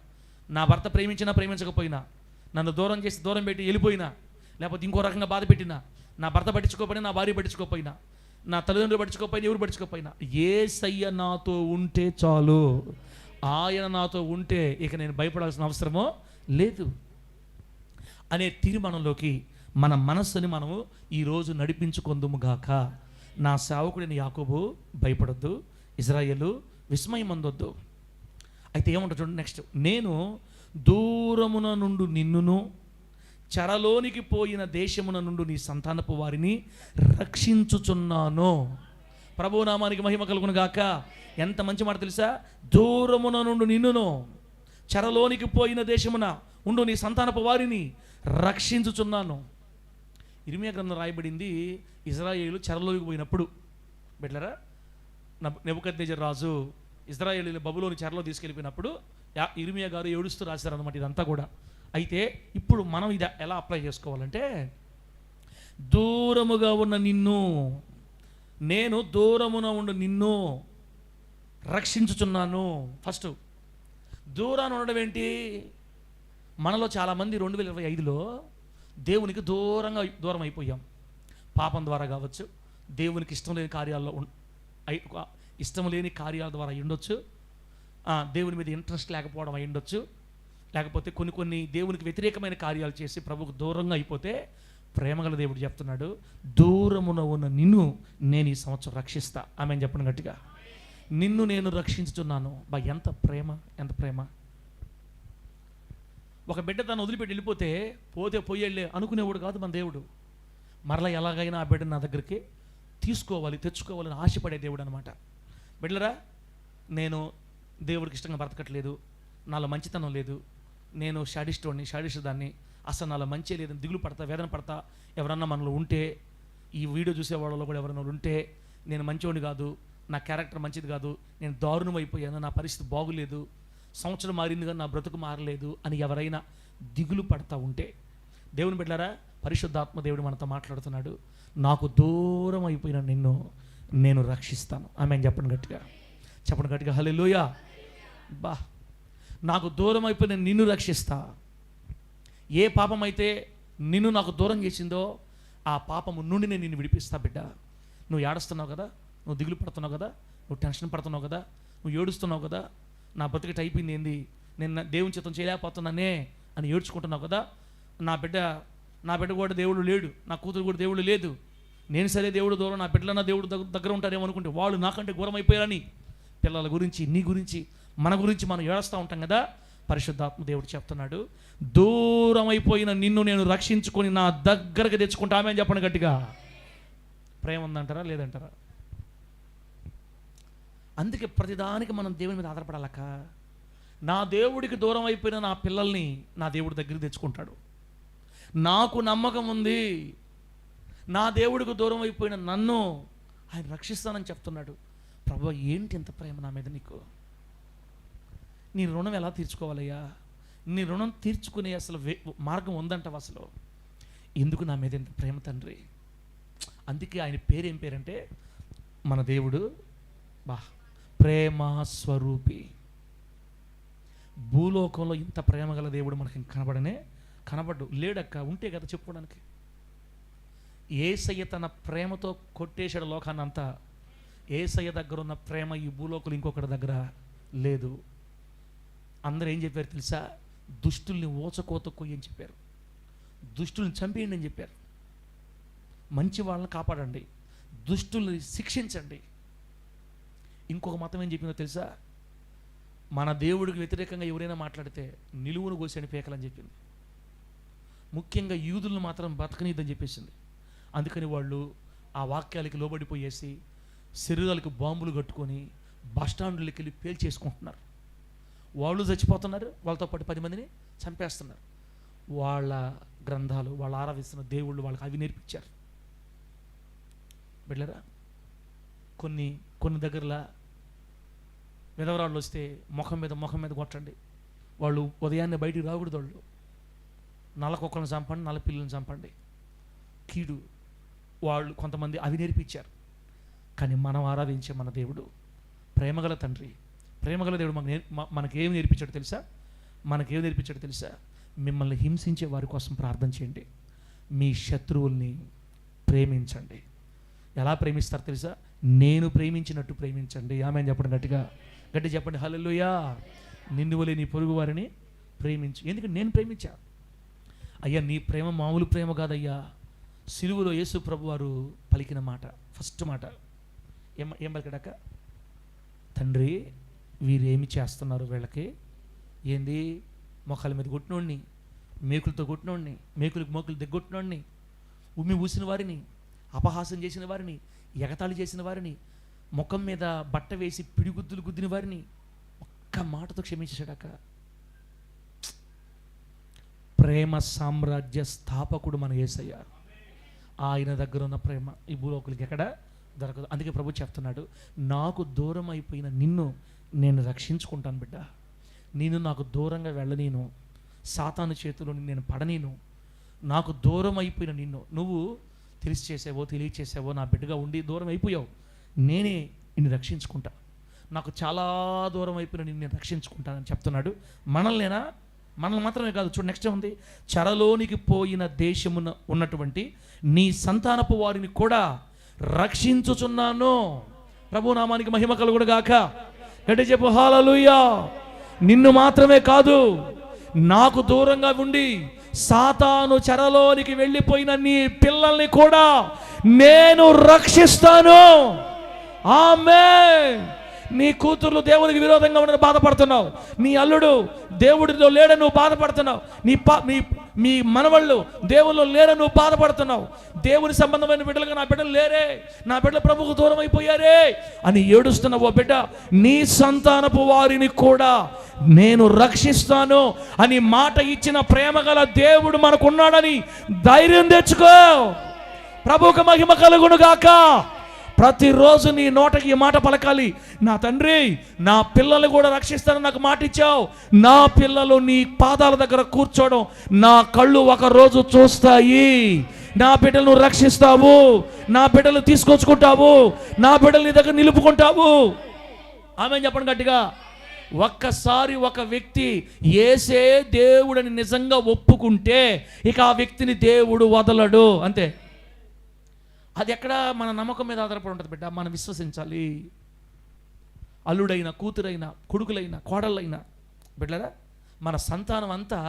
నా భర్త ప్రేమించకపోయినా, నన్ను దూరం చేసి దూరం పెట్టి వెళ్ళిపోయినా, లేకపోతే ఇంకో రకంగా బాధ పెట్టినా, నా భర్త పట్టించుకోకపోయినా, నా భార్య పట్టించుకోకపోయినా, నా తల్లిదండ్రులు పట్టించుకోకపోయినా, ఎవరు పట్టించుకోకపోయినా, యేసయ్య నాతో ఉంటే చాలు. ఆయన నాతో ఉంటే ఇక నేను భయపడాల్సిన అవసరమో లేదు అనే తీర్మానంలోకి మన మనస్సుని మనము ఈరోజు నడిపించుకొందుముగాక. నా సేవకుడిని యాకోబు భయపడొద్దు, ఇశ్రాయేలు విస్మయం అందొద్దు. అయితే ఏమంటారు చూడండి నెక్స్ట్. నేను దూరమున నుండి నిన్నును, చెరలోనికి పోయిన దేశమున నుండి నీ సంతానపు వారిని రక్షించుచున్నాను. ప్రభు నామానికి మహిమ కలుగును గాక. ఎంత మంచి మాట తెలుసా? దూరమున నుండి నిన్నును, చెరలోనికి పోయిన దేశమున ఉండు నీ సంతానపు వారిని రక్షించుచున్నాను. ఇర్మియా గ్రంథం రాయబడింది ఇశ్రాయేలు చెరలోకి పోయినప్పుడు. బిడ్డలారా, నెబుకద్నెజర్ రాజు ఇశ్రాయేలీయులు బబులోని చెరలో తీసుకెళ్ళిపోయినప్పుడు ఇర్మియా గారు ఏడుస్తూ రాశారనమాట. ఇదంతా కూడా అయితే ఇప్పుడు మనం ఇది ఎలా అప్లై చేసుకోవాలంటే, దూరముగా ఉన్న నిన్ను, నేను దూరమున ఉండు నిన్ను రక్షించుచున్నాను. ఫస్ట్ దూరాన్ని ఉండడం ఏంటి? మనలో చాలామంది 2025లో దేవునికి దూరం అయిపోయాం. పాపం ద్వారా కావచ్చు, దేవునికి ఇష్టం లేని కార్యాల్లో ఇష్టం లేని కార్యాల ద్వారా అయి ఉండొచ్చు, దేవుని మీద ఇంట్రెస్ట్ లేకపోవడం అయి ఉండొచ్చు, లేకపోతే కొన్ని దేవునికి వ్యతిరేకమైన కార్యాలు చేసి ప్రభుకు దూరంగా అయిపోతే, ప్రేమగల దేవుడు చెప్తున్నాడు, దూరమున ఉన్న నిన్ను నేను ఈ సంవత్సరం రక్షిస్తా. ఆమెను చెప్పండి గట్టిగా, నిన్ను నేను రక్షించుతున్నాను. ఎంత ప్రేమ, ఎంత ప్రేమ! ఒక బిడ్డ తను వదిలిపెట్టి వెళ్ళిపోతే పోయేళ్ళే అనుకునేవాడు కాదు మన దేవుడు. మరలా ఎలాగైనా ఆ బిడ్డను నా దగ్గరికి తెచ్చుకోవాలని ఆశపడే దేవుడు అనమాట. బిడ్డలరా, నేను దేవుడికి ఇష్టంగా బ్రతకట్లేదు, నాలో మంచితనం లేదు, నేను షాడిస్ట్ దాన్ని, అసలు నాలో మంచి లేదని దిగులు పడతా, వేదన పడతా. ఎవరన్నా మనలో ఉంటే, ఈ వీడియో చూసే వాళ్ళలో కూడా ఎవరన్నా ఉంటే, నేను మంచివాడిని కాదు, నా క్యారెక్టర్ మంచిది కాదు, నేను దారుణం అయిపోయాను, నా పరిస్థితి బాగులేదు, సంవత్సరం మారింది కానీ నా బ్రతుకు మారలేదు అని ఎవరైనా దిగులు పడతా ఉంటే, దేవుని బిడ్డలారా, పరిశుద్ధాత్మ దేవుడు మనతో మాట్లాడుతున్నాడు. నాకు దూరం అయిపోయిన నిన్ను నేను రక్షిస్తాను. ఆమెను చెప్పండి గట్టిగా, హల్లెలూయా. నాకు దూరం అయిపోయిన నిన్ను రక్షిస్తా. ఏ పాపం అయితే నిన్ను నాకు దూరం చేసిందో ఆ పాపము నుండి నేను నిన్ను విడిపిస్తా. బిడ్డ, నువ్వు ఏడుస్తున్నావు కదా, నువ్వు దిగులు పడుతున్నావు కదా, నువ్వు టెన్షన్ పడుతున్నావు కదా, నువ్వు ఏడుస్తున్నావు కదా, నా బతుకటి అయిపోయింది ఏంది, నేను దేవుని చిత్తం చేయలేకపోతున్నానే అని ఏడ్చుకుంటున్నావు కదా, నా బిడ్డ కూడా దేవుడు లేడు, నా కూతురు కూడా దేవుడు లేదు, నేను సరే దేవుడు దూరం, నా బిడ్డలన్నా దేవుడు దగ్గర ఉంటారేమో అనుకుంటే వాళ్ళు నాకంటే దూరం అయిపోయారని పిల్లల గురించి, నీ గురించి, మన గురించి మనం ఏడుస్తూ ఉంటాం కదా. పరిశుద్ధాత్మ దేవుడు చెప్తున్నాడు, దూరం అయిపోయిన నిన్ను నేను రక్షించుకొని నా దగ్గరకు తెచ్చుకుంటామే అని చెప్పండి గట్టిగా. ప్రేమ ఉందంటారా, లేదంటారా? అందుకే ప్రతిదానికి మనం దేవుని మీద ఆధారపడాలక. నా దేవుడికి దూరం అయిపోయిన నా పిల్లల్ని నా దేవుడి దగ్గరికి తెచ్చుకుంటాడు. నాకు నమ్మకం ఉంది, నా దేవుడికి దూరం అయిపోయిన నన్ను ఆయన రక్షిస్తానని చెప్తున్నాడు. ప్రభువా, ఏంటి ఎంత ప్రేమ నా మీద నీకు? నీ రుణం ఎలా తీర్చుకోవాలయ్యా? నీ రుణం తీర్చుకునే అసలు మార్గం ఉందంటావు అసలు? ఎందుకు నా మీద ఎంత ప్రేమ తండ్రి? అందుకే ఆయన పేరు ఏం పేరంటే, మన దేవుడు ప్రేమ స్వరూపి. భూలోకంలో ఇంత ప్రేమ గల దేవుడు మనకి కనబడ్డు లేడక్క. ఉంటే కదా చెప్పుకోవడానికి. యేసయ్య తన ప్రేమతో కొట్టేశాడు లోకాన్ని అంతా. యేసయ్య దగ్గర ఉన్న ప్రేమ ఈ భూలోకంలో ఇంకొకటి దగ్గర లేదు. అందరూ ఏం చెప్పారు తెలుసా? దుష్టుల్ని ఓచకోత కొయ్యని చెప్పారు, దుష్టుల్ని చంపేయండి అని చెప్పారు, మంచి వాళ్ళని కాపాడండి, దుష్టుల్ని శిక్షించండి. ఇంకొక మతం ఏం చెప్పిందో తెలుసా? మన దేవుడికి వ్యతిరేకంగా ఎవరైనా మాట్లాడితే నిలువును కోసేని పేకలని చెప్పింది. ముఖ్యంగా యూదులను మాత్రం బతకనీద్దని చెప్పేసింది. అందుకని వాళ్ళు ఆ వాక్యాలకి లోబడిపోయేసి శరీరాలకు బాంబులు కట్టుకొని బస్టాండ్లకి వెళ్ళి పేల్చేసుకుంటున్నారు. వాళ్ళు చచ్చిపోతున్నారు, వాళ్ళతో పాటు 10 మందిని చంపేస్తున్నారు. వాళ్ళ గ్రంథాలు, వాళ్ళు ఆరాధిస్తున్న దేవుళ్ళు వాళ్ళకి అవి నేర్పించారు. బిడ్డలారా, కొన్ని దగ్గరలా విధవరాళ్ళు వస్తే ముఖం మీద కొట్టండి. వాళ్ళు ఉదయాన్నే బయటికి రాకూడదు. వాళ్ళు నల్లకొక్కలను చంపండి, నల్ల పిల్లలను చంపండి, కీడు. వాళ్ళు కొంతమంది అవి నేర్పించారు. కానీ మనం ఆరాధించే మన దేవుడు ప్రేమగల తండ్రి, ప్రేమగల దేవుడు మనకేం నేర్పించాడు తెలుసా? మిమ్మల్ని హింసించే వారి కోసం ప్రార్థన చేయండి, మీ శత్రువుల్ని ప్రేమించండి. ఎలా ప్రేమిస్తారు తెలుసా? నేను ప్రేమించినట్టు ప్రేమించండి. ఆమె చెప్పండి గట్టి చెప్పండి, హల్లెలూయా. నిన్ను వలె నీ పొరుగు వారిని ప్రేమించు. ఎందుకంటే నేను ప్రేమించా. అయ్యా, నీ ప్రేమ మామూలు ప్రేమ కాదయ్యా. సిలువలో యేసు ప్రభు వారు పలికిన మాట, ఫస్ట్ మాట ఏం పలికాడక? తండ్రి, వీరేమి చేస్తున్నారు వీళ్ళకి? ఏంది? మొక్కల మీద కొట్టినోడిని, మేకులతో కొట్టినోడిని, మేకులు దిగ్గొట్టినోడిని, ఉమ్మి ఊసిన వారిని, అపహాసం చేసిన వారిని, ఎగతాళి చేసిన వారిని, ముఖం మీద బట్ట వేసి పిడిగుద్దులు గుద్దిన వారిని ఒక్క మాటతో క్షమించాడక. ప్రేమ సామ్రాజ్య స్థాపకుడు మన యేసయ్య. ఆయన దగ్గర ఉన్న ప్రేమ ఈ భూలోకులకి ఎక్కడ దొరకదు. అందుకే ప్రభు చెప్తున్నాడు, నాకు దూరం అయిపోయిన నిన్ను నేను రక్షించుకుంటాను బిడ్డ. నేను నాకు దూరంగా వెళ్ళనీను, సాతాను చేతిలో నేను పడనీను, నాకు దూరం అయిపోయిన నిన్ను నువ్వు తెలిసి చేసావో తెలియచేసావో నా బిడ్డగా ఉండి దూరం అయిపోయావు, నేనే నిన్ను రక్షించుకుంటా, నాకు చాలా దూరం అయిపోయిన నిన్ను నేను రక్షించుకుంటానని చెప్తున్నాడు. మనల్ని మాత్రమే కాదు, చూడు నెక్స్ట్ ఉంది, చెరలోనికి పోయిన దేశమున ఉన్నటువంటి నీ సంతానపు వారిని కూడా రక్షించుచున్నాను. ప్రభు నామానికి మహిమ కలుగును గాక. గట్టి చెప్పు హల్లెలూయా. నిన్ను మాత్రమే కాదు, నాకు దూరంగా ఉండి సాతాను చెరలోనికి వెళ్ళిపోయిన నీ పిల్లల్ని కూడా నేను రక్షిస్తాను. ఆమేన్. నీ కూతుర్లు దేవునికి విరోధంగా ఉండని బాధపడుతున్నావు, నీ అల్లుడు దేవుడిలో లేడని నువ్వు బాధపడుతున్నావు, మీ మనవళ్ళు దేవుళ్ళు లేరని నువ్వు బాధపడుతున్నావు, దేవుని సంబంధమైన బిడ్డలుగా నా బిడ్డలు లేరే, నా బిడ్డలు ప్రభువుకు దూరం అయిపోయారే అని ఏడుస్తున్నావు. ఓ బిడ్డ, నీ సంతానపు వారిని కూడా నేను రక్షిస్తాను అని మాట ఇచ్చిన ప్రేమగల దేవుడు మనకున్నాడని ధైర్యం తెచ్చుకో. ప్రభువుకు మహిమ కలుగును గాక. ప్రతిరోజు నీ నోటకి ఈ మాట పలకాలి, నా తండ్రి నా పిల్లల్ని కూడా రక్షిస్తానని నాకు మాట ఇచ్చావు, నా పిల్లలు నీ పాదాల దగ్గర కూర్చోవడం నా కళ్ళు ఒకరోజు చూస్తాయి, నా బిడ్డలను రక్షిస్తావు, నా బిడ్డలు తీసుకొచ్చుకుంటావు, నా బిడ్డలు నీ దగ్గర నిలుపుకుంటావు. ఆమేన్ చెప్పండి గట్టిగా. ఒక్కసారి ఒక వ్యక్తి యేసే దేవుడని నిజంగా ఒప్పుకుంటే ఇక ఆ వ్యక్తిని దేవుడు వదలడు, అంతే. అది ఎక్కడ మన నమ్మకం మీద ఆధారపడి ఉంటుంది బిడ్డ, మనం విశ్వసించాలి. అల్లుడైనా కూతురైనా కొడుకులైనా కోడళ్ళైనా బిడ్డరా, మన సంతానం అంతా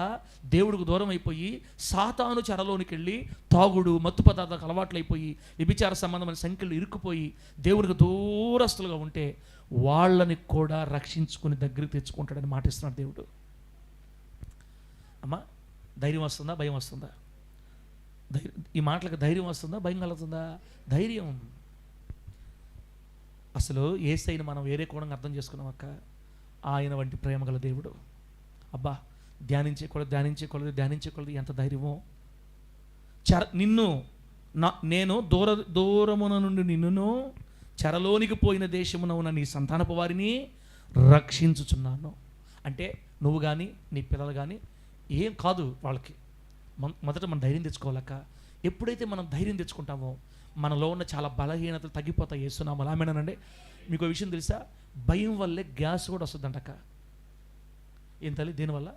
దేవుడికి దూరం అయిపోయి సాతాను చెరలోనికి వెళ్ళి తాగుడు మత్తు పదార్థాలకు అలవాట్లయిపోయి వ్యభిచార సంబంధమైన సంఖ్యలు ఇరుక్కుపోయి దేవుడికి దూరస్తులుగా ఉంటే వాళ్ళని కూడా రక్షించుకుని దగ్గరికి తెచ్చుకుంటాడని మాటిస్తున్నాడు దేవుడు. అమ్మా, ధైర్యం వస్తుందా, భయం వస్తుందా? ఈ మాటలకు ధైర్యం వస్తుందా, భయం కలుగుతుందా? ధైర్యం. అసలు యేసయ్యను మనం వేరే కోణంగా అర్థం చేసుకున్నాం అక్క. ఆయన వంటి ప్రేమ గల దేవుడు. అబ్బా, ధ్యానించేకొలది ఎంత ధైర్యమో. నేను దూరమున నుండి నిన్నును చెరలోనికి పోయిన దేశమున ఉన్న నీ సంతానపు వారిని రక్షించుచున్నాను అంటే నువ్వు కానీ నీ పిల్లలు కానీ ఏం కాదు వాళ్ళకి. మొదట మనం ధైర్యం తెచ్చుకోవాలక్క. ఎప్పుడైతే మనం ధైర్యం తెచ్చుకుంటామో మనలో ఉన్న చాలా బలహీనతలు తగ్గిపోతాయి. యేసునామములో ఆమేనండి. మీకు విషయం తెలుసా, భయం వల్లే గ్యాస్ కూడా వస్తుందంటక్క. ఏం తల్లి, దీనివల్ల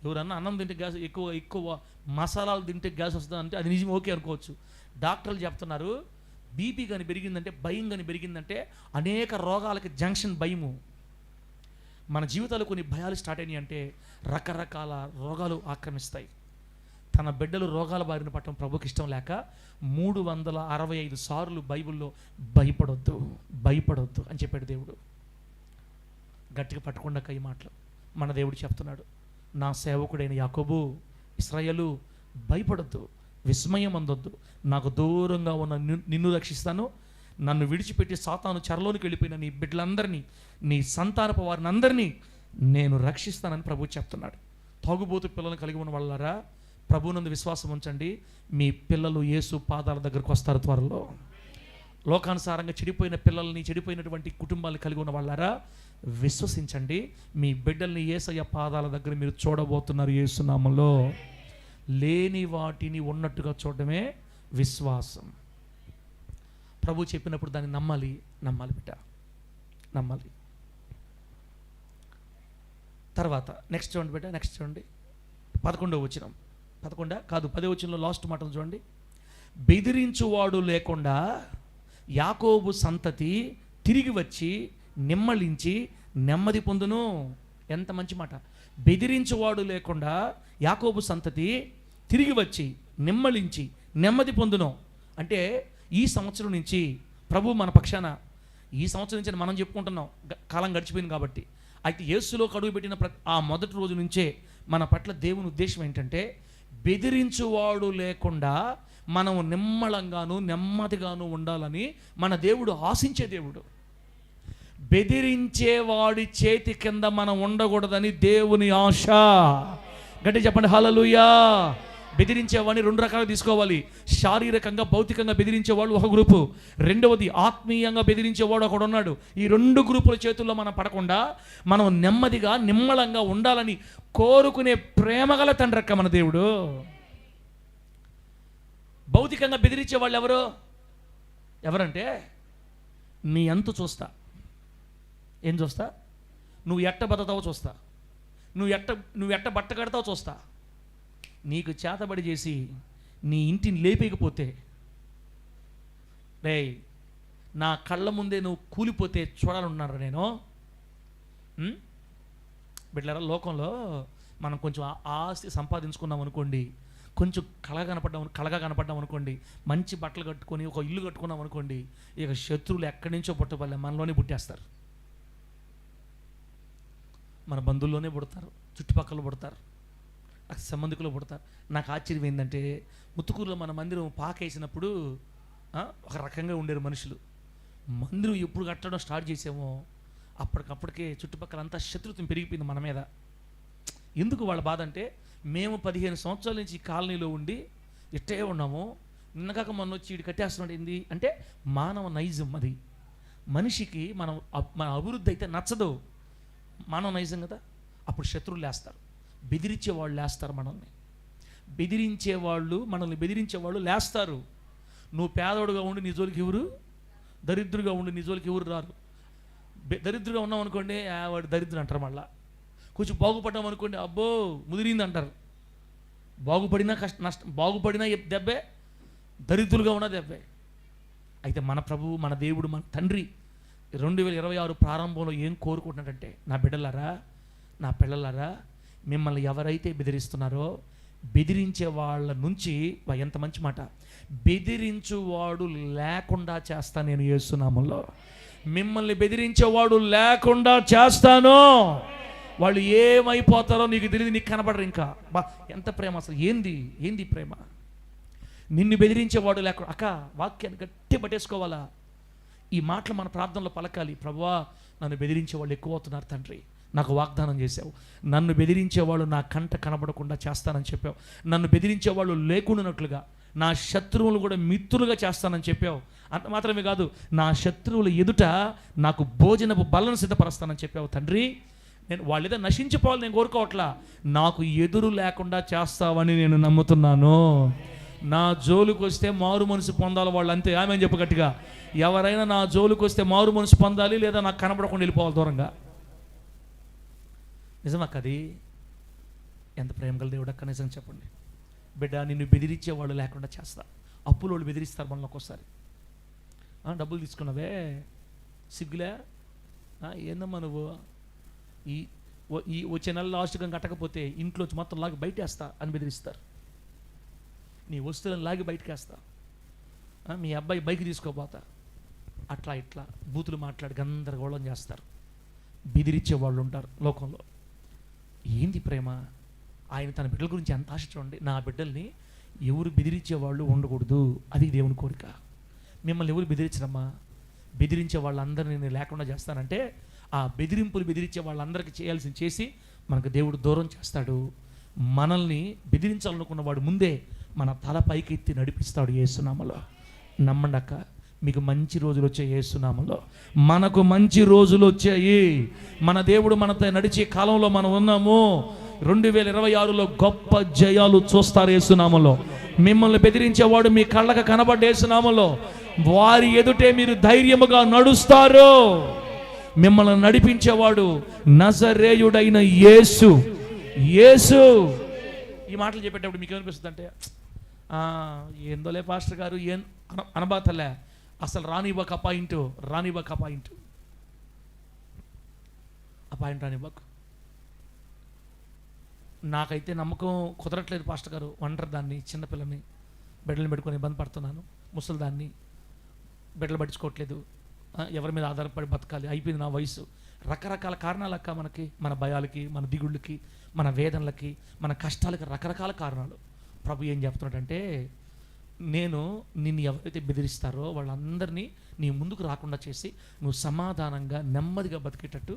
ఎవరన్నా అన్నం తింటే గ్యాస్, ఎక్కువ మసాలాలు తింటే గ్యాస్ వస్తుందంటే అది నిజం, ఓకే అనుకోవచ్చు. డాక్టర్లు చెప్తున్నారు బీపీ కానీ పెరిగిందంటే, భయం కానీ పెరిగిందంటే అనేక రోగాలకి జంక్షన్ భయము. మన జీవితాలు కొన్ని భయాలు స్టార్ట్ అయినాయి అంటే రకరకాల రోగాలు ఆక్రమిస్తాయి. తన బిడ్డలు రోగాల బారిన పట్టడం ప్రభుకి ఇష్టం లేక 365 సార్లు బైబిల్లో భయపడొద్దు అని చెప్పాడు దేవుడు. గట్టిగా పట్టుకుండాక ఈ మాటలు మన దేవుడు చెప్తున్నాడు, నా సేవకుడైన యాకోబు, ఇశ్రాయేలు, భయపడొద్దు, విస్మయం అందొద్దు, నాకు దూరంగా ఉన్న నిన్ను రక్షిస్తాను. నన్ను విడిచిపెట్టి సాతాను చెరలోనికి వెళ్ళిపోయిన నీ బిడ్డలందరినీ, నీ సంతానపు వారిని అందరినీ నేను రక్షిస్తానని ప్రభువు చెప్తున్నాడు. తాగుబోతు పిల్లలను కలిగి ఉన్న వాళ్ళారా, ప్రభువునందు విశ్వాసం ఉంచండి, మీ పిల్లలు యేసు పాదాల దగ్గరకు వస్తారు త్వరలో. లోకానుసారంగా చెడిపోయిన పిల్లల్ని, చెడిపోయినటువంటి కుటుంబాలను కలిగి ఉన్న వాళ్ళారా, విశ్వసించండి, మీ బిడ్డల్ని యేసయ్య పాదాల దగ్గర మీరు చూడబోతున్నారు. యేసునామములో లేని వాటిని ఉన్నట్టుగా చూడడమే విశ్వాసం. ప్రభు చెప్పినప్పుడు దాన్ని నమ్మాలి బిడ్డ, నమ్మాలి. తర్వాత నెక్స్ట్ చూడండి బిడ్డ, నెక్స్ట్ చూడండి 11వ వచనం. 10వ వచనంలో లాస్ట్ మాటలు చూడండి. బెదిరించువాడు లేకుండా యాకోబు సంతతి తిరిగి వచ్చి నిమ్మళించి నెమ్మది పొందును. ఎంత మంచి మాట. బెదిరించువాడు లేకుండా యాకోబు సంతతి తిరిగి వచ్చి నిమ్మళించి నెమ్మది పొందును అంటే ఈ సంవత్సరం నుంచి ప్రభు మన పక్షాన, ఈ సంవత్సరం నుంచి మనం చెప్పుకుంటున్నాం, కాలం గడిచిపోయింది కాబట్టి. అయితే యేసులో కడుగు పెట్టిన ఆ మొదటి రోజు నుంచే మన పట్ల దేవుని ఉద్దేశం ఏంటంటే, బెదిరించువాడు లేకుండా మనం నిమ్మళంగాను నెమ్మదిగాను ఉండాలని మన దేవుడు ఆశించే దేవుడు. బెదిరించేవాడి చేతి కింద మనం ఉండకూడదని దేవుని ఆశ. గట్టి చెప్పండి హల్లెలూయా. బెదిరించేవాడిని 2 రకాలుగా తీసుకోవాలి. శారీరకంగా భౌతికంగా బెదిరించేవాళ్ళు ఒక గ్రూపు, రెండవది ఆత్మీయంగా బెదిరించేవాడు ఒకడు ఉన్నాడు. ఈ 2 గ్రూపుల చేతుల్లో మనం పడకుండా మనం నెమ్మదిగా నిమ్మలంగా ఉండాలని కోరుకునే ప్రేమగల తండ్రి అక్క మన దేవుడు. భౌతికంగా బెదిరించే వాళ్ళు ఎవరంటే నీ అంతు చూస్తా. ఏం చూస్తా? నువ్వు ఎట్ట బతుకుతావో చూస్తా, నువ్వు ఎట్ట బట్ట కడతావో చూస్తా. నీకు చేతబడి చేసి నీ ఇంటిని లేపేయకపోతే, రే నా కళ్ళ ముందే నువ్వు కూలిపోతే చూడాలన్నారా నేను? బిడ్డలారా, లోకంలో మనం కొంచెం ఆస్తి సంపాదించుకున్నాం అనుకోండి, కొంచెం కళగా కనపడ్డాం అనుకోండి, మంచి బట్టలు కట్టుకొని ఒక ఇల్లు కట్టుకున్నాం అనుకోండి, ఇక శత్రువులు ఎక్కడి నుంచో పుట్టబల్లే మనలోనే పుట్టేస్తారు. మన బంధువుల్లోనే పుడతారు, చుట్టుపక్కల పుడతారు, సంబంధికులు పుడతారు. నాకు ఆశ్చర్యం ఏంటంటే, ముత్తుకూరులో మన మందిరం పాకేసినప్పుడు ఒక రకంగా ఉండేరు మనుషులు. మందిరం ఎప్పుడు కట్టడం స్టార్ట్ చేసామో అప్పటికప్పటికే చుట్టుపక్కల అంతా శత్రుత్వం పెరిగిపోయింది మన మీద. ఎందుకు వాళ్ళ బాధ అంటే, మేము 15 సంవత్సరాల నుంచి ఈ కాలనీలో ఉండి ఇట్టే ఉన్నాము, నిన్నగాక మొన్న వచ్చి వీడు కట్టేస్తున్నాడు ఏంది అంటే మానవ నైజం. అది మనిషికి మన అభివృద్ధి అయితే నచ్చదు, మానవ నైజం కదా. అప్పుడు శత్రువులు లేస్తారు, బెదిరించే వాళ్ళు లేస్తారు, మనల్ని బెదిరించే వాళ్ళు లేస్తారు. నువ్వు పేదోడుగా ఉండి నీ జోలికి ఎవరు, దరిద్రుగా ఉండి నీ జోలికి ఎవరు రారు. దరిద్రుగా ఉన్నాం అనుకోండి, వాడు దరిద్రుడు అంటారు. మళ్ళా కొంచెం బాగుపడ్డాం అనుకోండి, అబ్బో ముదిరింది అంటారు. బాగుపడినా దెబ్బే, దరిద్రులుగా ఉన్న దెబ్బే. అయితే మన ప్రభువు, మన దేవుడు, మన తండ్రి 2026 ప్రారంభంలో ఏం కోరుకుంటున్నాడంటే, నా బిడ్డలారా, నా పిల్లలారా, మిమ్మల్ని ఎవరైతే బెదిరిస్తున్నారో బెదిరించే వాళ్ళ నుంచి, ఎంత మంచి మాట, బెదిరించువాడు లేకుండా చేస్తా నేను యేసు నామములో. మిమ్మల్ని బెదిరించేవాడు లేకుండా చేస్తాను. వాళ్ళు ఏమైపోతారో నీకు తెలియదు, నీకు కనబడరు. ఇంకా ఎంత ప్రేమ అసలు! ఏంది ప్రేమ! నిన్ను బెదిరించేవాడు లేకుండా. అక్క, వాక్యాన్ని గట్టి పట్టేసుకోవాలా. ఈ మాటలు మన ప్రార్థనలో పలకాలి. ప్రభువా, నన్ను బెదిరించేవాళ్ళు ఎక్కువ అవుతున్నారు తండ్రి, నాకు వాగ్దానం చేశావు. నన్ను బెదిరించేవాళ్ళు నా కంట కనబడకుండా చేస్తానని చెప్పావు. నన్ను బెదిరించేవాళ్ళు లేకుండానట్లుగా నా శత్రువులు కూడా మిత్రులుగా చేస్తానని చెప్పావు. అంత మాత్రమే కాదు, నా శత్రువుల ఎదుట నాకు భోజనపు బలను సిద్ధపరుస్తానని చెప్పావు తండ్రి. నేను వాళ్ళు ఏదో నశించిపోవాలి నేను కోరుకోవట్లా, నాకు ఎదురు లేకుండా చేస్తావని నేను నమ్ముతున్నాను. నా జోలుకు వస్తే మారు మనసు పొందాలి వాళ్ళు, అంతే. ఆమె చెప్పు గట్టిగా. ఎవరైనా నా జోలుకు వస్తే మారు మనసు పొందాలి, లేదా నాకు కనబడకుండా వెళ్ళిపోవాలి దూరంగా. నిజమక్క అది? ఎంత ప్రేమ గల దేవుడు అక్క, నిజం చెప్పండి. బిడ్డ, నిన్ను బెదిరించే వాళ్ళు లేకుండా చేస్తా. అప్పులు వాళ్ళు బెదిరిస్తారు మనలో ఒక్కోసారి. డబ్బులు తీసుకున్నావే, సిగ్గులే, ఏందమ్మా నువ్వు ఈ వచ్చే నెల లాస్ట్గా కట్టకపోతే ఇంట్లో మొత్తం లాగి బయటేస్తా అని బెదిరిస్తారు. నీ వస్తువులను లాగి బయటకేస్తా, మీ అబ్బాయి బైక్ తీసుకోపోతా, అట్లా ఇట్లా బూతులు మాట్లాడి గందరగోళం చేస్తారు. బెదిరించే వాళ్ళు ఉంటారు లోకంలో. ఏంది ప్రేమ! ఆయన తన బిడ్డల గురించి ఎంత ఆశ చూడండి. నా బిడ్డల్ని ఎవరు బెదిరించే వాళ్ళు ఉండకూడదు, అది దేవుని కోరిక. మిమ్మల్ని ఎవరు బెదిరించరమ్మా, బెదిరించే వాళ్ళందరినీ నేను లేకుండా చేస్తానంటే, ఆ బెదిరించే వాళ్ళందరికీ చేయాల్సింది చేసి మనకు దేవుడు దూరం చేస్తాడు. మనల్ని బెదిరించాలనుకున్న వాడు ముందే మన తల పైకెత్తి నడిపిస్తాడు యేసు నామములో. నమ్మండి అక్క, మీకు మంచి రోజులు వచ్చాయి యేసు నామములో. మనకు మంచి రోజులు వచ్చాయి. మన దేవుడు మనతో నడిచే కాలంలో మనం ఉన్నాము. 2026లో గొప్ప జయాలు చూస్తారు యేసు నామములో. మిమ్మల్ని బెదిరించేవాడు మీ కళ్ళకు కనబడ్డ యేసు నామములో వారి ఎదుటే మీరు ధైర్యముగా నడుస్తారు. మిమ్మల్ని నడిపించేవాడు నజరేయుడైన యేసు. ఈ మాటలు చెప్పేటప్పుడు మీకు ఏమనిపిస్తుంది అంటే, ఏందోలే పాస్టర్ గారు, ఏం అనబాతలే, అసలు రానివ్వక అపాయింట్ రానివ్వక. నాకైతే నమ్మకం కుదరట్లేదు పాస్టర్ గారు. ఒంటరి దాన్ని, చిన్నపిల్లని బిడ్డలు పెట్టుకొని ఇబ్బంది పడుతున్నాను. ముసలిదాన్ని, బిడ్డలు పట్టించుకోవట్లేదు, ఎవరి మీద ఆధారపడి బతకాలి, అయిపోయింది నా వయసు. రకరకాల కారణాలు అక్క మనకి, మన భయాలకి, మన దిగుళ్ళకి, మన వేదనలకి, మన కష్టాలకి రకరకాల కారణాలు. ప్రభు ఏం చెప్తున్నాడంటే, నేను నిన్ను ఎవరైతే బెదిరిస్తారో వాళ్ళందరినీ నీ ముందుకు రాకుండా చేసి నువ్వు సమాధానంగా నెమ్మదిగా బతికేటట్టు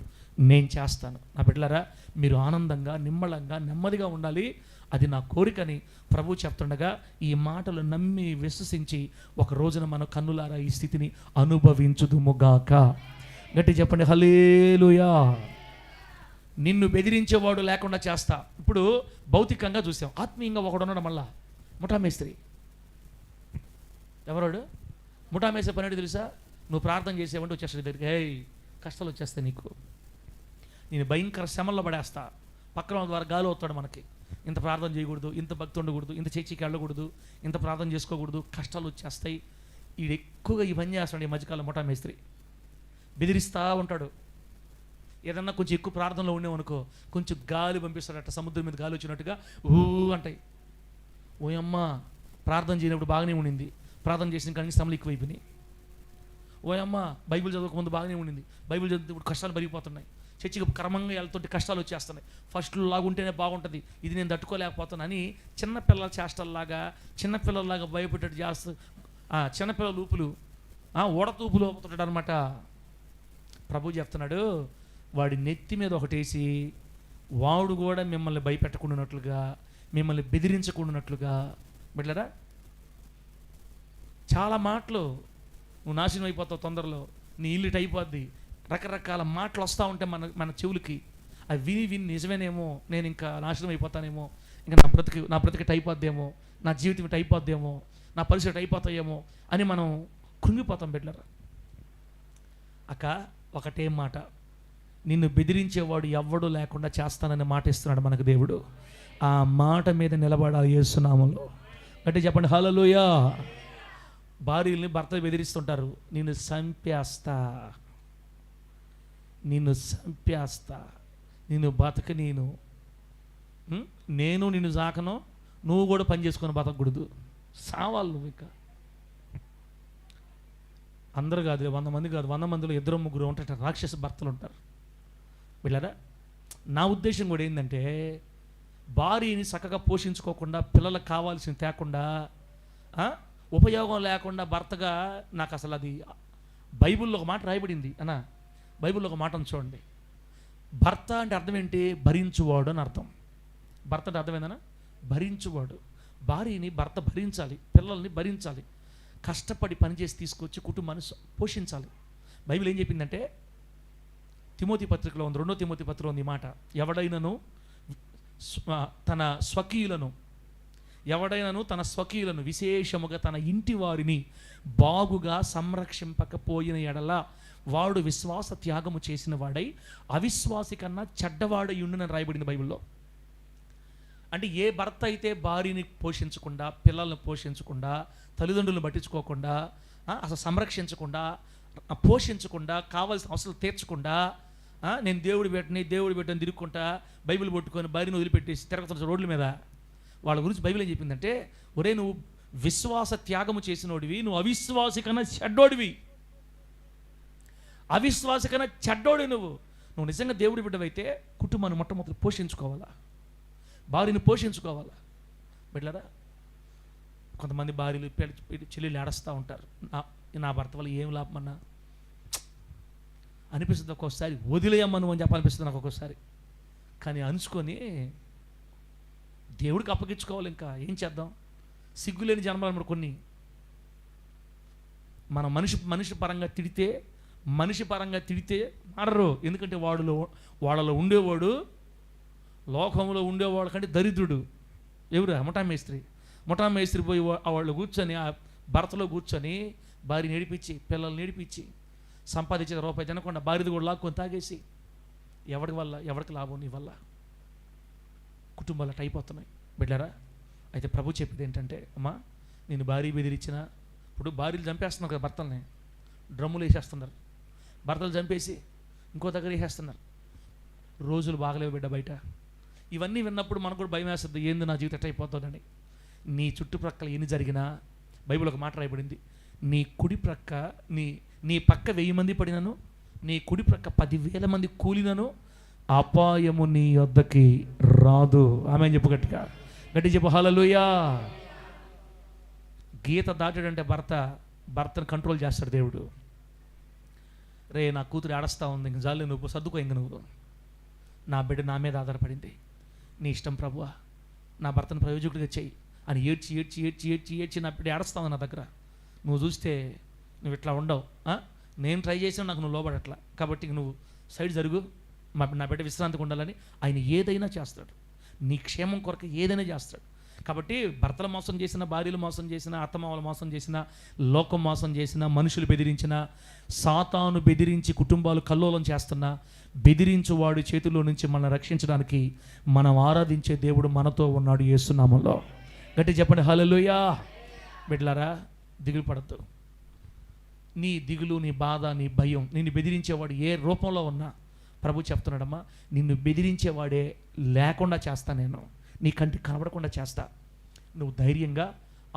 నేను చేస్తాను. నా బిడ్డలారా, మీరు ఆనందంగా నిమ్మళంగా నెమ్మదిగా ఉండాలి, అది నా కోరికని ప్రభు చెప్తుండగా ఈ మాటలు నమ్మి విశ్వసించి ఒక రోజున మన కన్నులారా ఈ స్థితిని అనుభవించుదుముగాక. గట్టి చెప్పండి హల్లెలూయా. నిన్ను బెదిరించేవాడు లేకుండా చేస్తా. ఇప్పుడు భౌతికంగా చూసాం, ఆత్మీయంగా ఒకడున్నాడు మళ్ళా ముఠామేస్త్రి. ఎవరాడు? ముఠామేసే పని ఏంటో తెలుసా? నువ్వు ప్రార్థన చేసేవంటే వచ్చేస్తాడు దగ్గరికి, ఏయ్ కష్టాలు వచ్చేస్తాయి నీకు, నేను భయంకర శ్రమల్లో పడేస్తా, పక్కన ద్వారా గాలి అవుతాడు మనకి, ఇంత ప్రార్థన చేయకూడదు, ఇంత భక్తి ఉండకూడదు, ఇంత చర్చికి వెళ్ళకూడదు, ఇంత ప్రార్థన చేసుకోకూడదు, కష్టాలు వచ్చేస్తాయి. వీడు ఎక్కువగా ఈ పని చేస్తాడు ఈ మధ్యకాలం ముఠామేస్త్రి. బెదిరిస్తూ ఉంటాడు. ఏదన్నా కొంచెం ఎక్కువ ప్రార్థనలో ఉండేవనుకో కొంచెం గాలి పంపిస్తాడట, సముద్రం మీద గాలి వచ్చినట్టుగా ఊ అంటాయి. ఓ అమ్మ, ప్రార్థన చేయనప్పుడు బాగానే ఉండింది, ప్రార్థన చేసిన కానీ శ్రమలు ఎక్కువైపోయినాయి. ఓ అమ్మ, బైబిల్ చదవకముందు బాగానే ఉండింది, బైబిల్ చదివితే ఇప్పుడు కష్టాలు పెరిగిపోతున్నాయి, చర్చికి క్రమంగా వెళ్తుంటే కష్టాలు వచ్చేస్తున్నాయి, ఫస్ట్లో లాగుంటేనే బాగుంటుంది, ఇది నేను తట్టుకోలేకపోతాను అని చిన్నపిల్లల చేష్టల్లాగా చిన్నపిల్లల్లాగా భయపెట్టేట్టు చేస్తూ చిన్నపిల్లల ఊపులు ఓడతూపులు అవుతుంటాడు అనమాట. ప్రభు చెప్తున్నాడు, వాడి నెత్తి మీద ఒకటేసి వాడు కూడా మిమ్మల్ని భయపెట్టకుండానట్లుగా, మిమ్మల్ని బెదిరించకుండానట్లుగా. బిడ్డలారా, చాలా మాటలు, నువ్వు నాశనం అయిపోతావు తొందరలో, నీ ఇల్లు అయిపోద్ది, రకరకాల మాటలు వస్తూ ఉంటాయి మన చెవులకి. అవి విని విని నిజమేనేమో, నేను ఇంకా నాశనం అయిపోతానేమో, ఇంకా నా బ్రతికి అయిపోద్దేమో, నా జీవితం అయిపోద్దేమో, నా పరిస్థితి అయిపోతాయేమో అని మనం కృంగిపోతాం. బిడ్డలారా, అక్క ఒకటే మాట, నిన్ను బెదిరించేవాడు ఎవ్వడూ లేకుండా చేస్తానని మాట ఇస్తున్నాడు మనకు దేవుడు. ఆ మాట మీద నిలబడాలి యేసునామములో. అంటే చెప్పండి హల్లెలూయా. భార్యల్ని భర్త బెదిరిస్తుంటారు, నిన్ను చంపేస్తా, నిన్ను బతక, నేను నిన్ను సాకను, నువ్వు కూడా పని చేసుకొని బతకూడదు, సావాలి నువ్వు. ఇంకా అందరు కాదు, 100 మంది కాదు, 100 మందిలో 2-3 ఉంటారు రాక్షస భర్తలు ఉంటారు. వీళ్ళరా, నా ఉద్దేశం కూడా ఏంటంటే, భార్యని చక్కగా పోషించుకోకుండా, పిల్లలకు కావాల్సింది తేకుండా, ఉపయోగం లేకుండా భర్తగా, నాకు అసలు అది బైబిల్లో ఒక మాట రాయబడింది అన్న, బైబిల్లో ఒక మాట చూడండి. భర్త అంటే అర్థం ఏంటి? భరించువాడు అని అర్థం. భర్త అంటే అర్థం ఏందన్నా? భరించువాడు. భార్యని భర్త భరించాలి, పిల్లల్ని భరించాలి, కష్టపడి పనిచేసి తీసుకొచ్చి కుటుంబాన్ని పోషించాలి. బైబిల్ ఏం చెప్పిందంటే, తిమోతి పత్రికలో ఉంది, 2 తిమోతి పత్రికలో ఉంది ఈ మాట, ఎవడైనను తన స్వకీయులను విశేషముగా తన ఇంటి వారిని బాగుగా సంరక్షింపకపోయిన ఎడల వాడు విశ్వాస త్యాగము చేసిన వాడై అవిశ్వాసి కన్నా చెడ్డవాడై ఉండునని రాయబడింది బైబిల్లో. అంటే ఏ భర్త అయితే భార్యని పోషించకుండా, పిల్లల్ని పోషించకుండా, తల్లిదండ్రులను పట్టించుకోకుండా, అసలు సంరక్షించకుండా, పోషించకుండా, కావాల్సిన అవసరాలు తీర్చకుండా, నేను దేవుడు పెట్టని తిరుగుకుంటా, బైబిల్ పట్టుకొని భార్యను వదిలిపెట్టేసి తిరగతున్న రోడ్ల మీద, వాళ్ళ గురించి బైబిల్ ఏం చెప్పిందంటే, ఒరే నువ్వు విశ్వాస త్యాగము చేసినోడివి, నువ్వు అవిశ్వాసి కన్నా చెడ్డోడివి, నువ్వు నిజంగా దేవుడి బిడ్డవైతే కుటుంబాన్ని మొట్టమొదటి పోషించుకోవాలా, భార్యను పోషించుకోవాలా. బిడ్డలారా, కొంతమంది భార్యలు చెల్లెలు ఏడుస్తూ ఉంటారు, నా భర్త వల్ల ఏం లాభమన్నా అనిపిస్తుంది, ఒక్కొక్కసారి వదిలేయమ్మను అని చెప్పాలనిపిస్తుంది నాకు ఒక్కొక్కసారి. కానీ అనుచుకొని దేవుడికి అప్పగించుకోవాలి. ఇంకా ఏం చేద్దాం? సిగ్గులేని జన్మలు కొన్ని. మన మనిషి పరంగా తిడితే మారరు. ఎందుకంటే వాళ్ళలో ఉండేవాడు, లోకంలో ఉండేవాడు కంటే దరిద్రుడు. ఎవరు? ముఠామేస్త్రి పోయి వాళ్ళు కూర్చొని, ఆ భర్తలో కూర్చొని భార్య నేడిపించి, పిల్లలు నేడిపించి, సంపాదించిన రూపాయి తినకుండా భార్యది కూడా లాక్కొని తాగేసి, ఎవరికి లాభం? నీ వల్ల కుటుంబాలు అట్ట అయిపోతున్నాయి. బిడ్డలారా, అయితే ప్రభు చెప్పేది ఏంటంటే, అమ్మా నేను భార్య బెదిరించిన, ఇప్పుడు భార్యలు చంపేస్తున్నారు కదా భర్తల్ని, డ్రమ్ములు వేసేస్తున్నారు, భర్తలు చంపేసి ఇంకో దగ్గర వేసేస్తున్నారు. రోజులు బాగలేవు బిడ్డ బయట. ఇవన్నీ విన్నప్పుడు మనకు కూడా భయం వేస్తుంది, ఏంది నా జీవితం ఎట్ట అయిపోతుందని. నీ చుట్టుప్రక్కల ఎన్ని జరిగినా, బైబిల్ ఒక మాట రాయబడింది, నీ కుడి ప్రక్క నీ పక్క 1000 మంది పడినను, నీ కుడి ప్రక్క 10,000 మంది కూలినను అపాయము నీ వద్దకి రాదు. ఆమె చెప్పు, గట్టి చెప్పు హల్లెలూయా. గీత దాటాడంటే భర్తను కంట్రోల్ చేస్తాడు దేవుడు. రే నా కూతురు ఆడస్తా ఉంది, ఇంక జాలి, నువ్వు సర్దుకో, ఇంక నువ్వు, నా బిడ్డ నా మీద ఆధారపడింది, నీ ఇష్టం ప్రభువా, నా భర్తను ప్రయోజకుడిగా చెయ్యి అని ఏడ్చి ఏడ్చి ఏడ్చి ఏడ్చి ఏడ్చి నా బిడ్డ ఆడస్తావు నా దగ్గర. నువ్వు చూస్తే నువ్వు ఇట్లా ఉండవు. నేను ట్రై చేసినా నాకు నువ్వు లోబడట్లా, కాబట్టి నువ్వు సైడ్ జరుగు, నా బిడ్డ విశ్రాంతిగా ఉండాలని ఆయన ఏదైనా చేస్తాడు. నీ క్షేమం కొరకు ఏదైనా చేస్తాడు. కాబట్టి భర్తలు మోసం చేసిన, భార్యలు మోసం చేసిన, అత్తమామలు మోసం చేసిన, లోకం మోసం చేసిన, మనుషులు బెదిరించిన, సాతాను బెదిరించి కుటుంబాలు కల్లోలం చేస్తున్న బెదిరించువాడి చేతిలో నుంచి మనల్ని రక్షించడానికి మనం ఆరాధించే దేవుడు మనతో ఉన్నాడు యేసునామంలో. గట్టి చెప్పండి హల్లెలూయా. బిడ్డలారా, దిగులు పడద్దు. నీ దిగులు, నీ బాధ, నీ భయం, నిన్ను బెదిరించేవాడు ఏ రూపంలో ఉన్నా ప్రభు చెప్తున్నాడమ్మా, నిన్ను బెదిరించేవాడే లేకుండా చేస్తా, నేను నీ కంటికి కనబడకుండా చేస్తా, నువ్వు ధైర్యంగా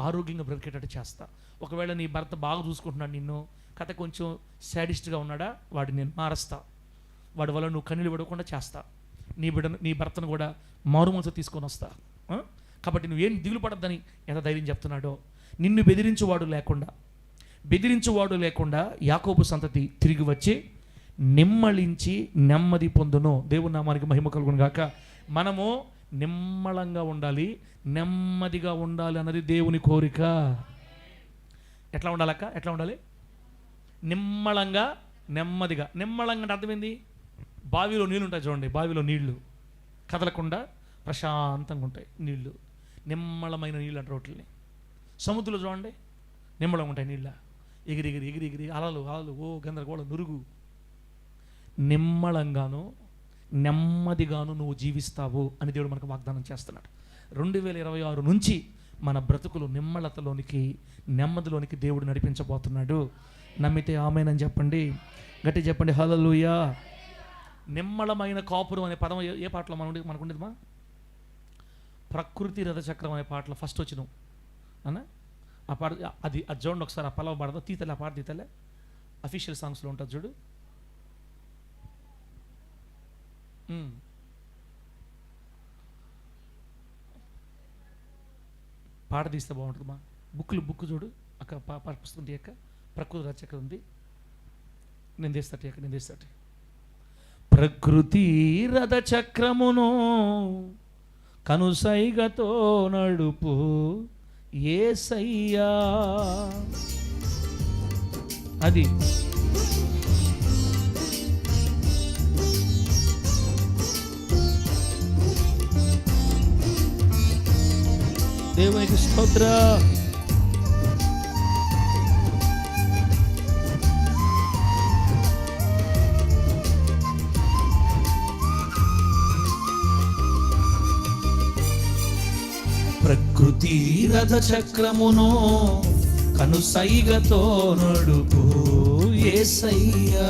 ఆరోగ్యంగా బ్రతికేటట్టు చేస్తా. ఒకవేళ నీ భర్త బాగా చూసుకుంటున్నాడు నిన్ను, కథ కొంచెం సాడిస్ట్గా ఉన్నాడా, వాడిని నేను మారుస్తా, వాడి వల్ల నువ్వు కన్నీళ్ళు పడకుండా చేస్తా, నీ భర్తను కూడా మారుమనసు తీసుకొని వస్తా. కాబట్టి నువ్వేం దిగులు పడద్దని ఎంత ధైర్యం చెప్తున్నాడో. నిన్ను బెదిరించువాడు లేకుండా యాకోబు సంతతి తిరిగి వచ్చి నిమ్మళించి నెమ్మది పొందును. దేవుని నామానికి మహిమ కలుగును గాక. మనము నిమ్మళంగా ఉండాలి, నెమ్మదిగా ఉండాలి అన్నది దేవుని కోరిక. ఎట్లా ఉండాలక్క? ఎట్లా ఉండాలి? నిమ్మళంగా, నెమ్మదిగా. నిమ్మళంగా అంటే అర్థమైంది, బావిలో నీళ్ళు ఉంటాయి చూడండి, బావిలో నీళ్లు కదలకుండా ప్రశాంతంగా ఉంటాయి నీళ్లు, నిమ్మళమైన నీళ్ళు అంటారు వాటిని. సముద్రంలో చూడండి నిమ్మళంగా ఉంటాయి నీళ్ళ, ఎగిరి ఎగిరి ఎగిరి ఎగిరి అలలు అలలు, ఓ గందరగోళం, నురుగు. నిమ్మళంగాను నెమ్మదిగాను నువ్వు జీవిస్తావు అని దేవుడు మనకు వాగ్దానం చేస్తున్నాడు. 2026 నుంచి మన బ్రతుకులు నిమ్మళతలోనికి, నెమ్మదిలోనికి దేవుడు నడిపించబోతున్నాడు. నమ్మితే ఆమేనని చెప్పండి, గట్టి చెప్పండి హల్లెలూయా. నిమ్మళమైన కాపురం అనే పదం ఏ పాటలో మనకు ఉండేదిమా? ప్రకృతి రథచక్రం అనే పాటలో ఫస్ట్ వచ్చినావు అన్నా. ఆ పాట అది చూడండి ఒకసారి, ఆ పల్లవ పాడదా, తీతలే, ఆ పాట తీతలే, అఫీషియల్ సాంగ్స్లో ఉంటుంది చూడు. పాట తీస్తే బాగుంటుందమ్మా. బుక్ చూడు అక్క, పుస్తకం తీయక్క, ప్రకృతి రథచక్రం ఉంది, నేను తీస్తాటి అక్క, నేను తీస్తాటి. ప్రకృతి రథచక్రమును కనుసైగతో నడుపు యేసయ్యా. అది దేవునికి స్తోత్ర. ప్రకృతి రథచక్రమును కనుసైగతో నడుపు యేసయ్యా.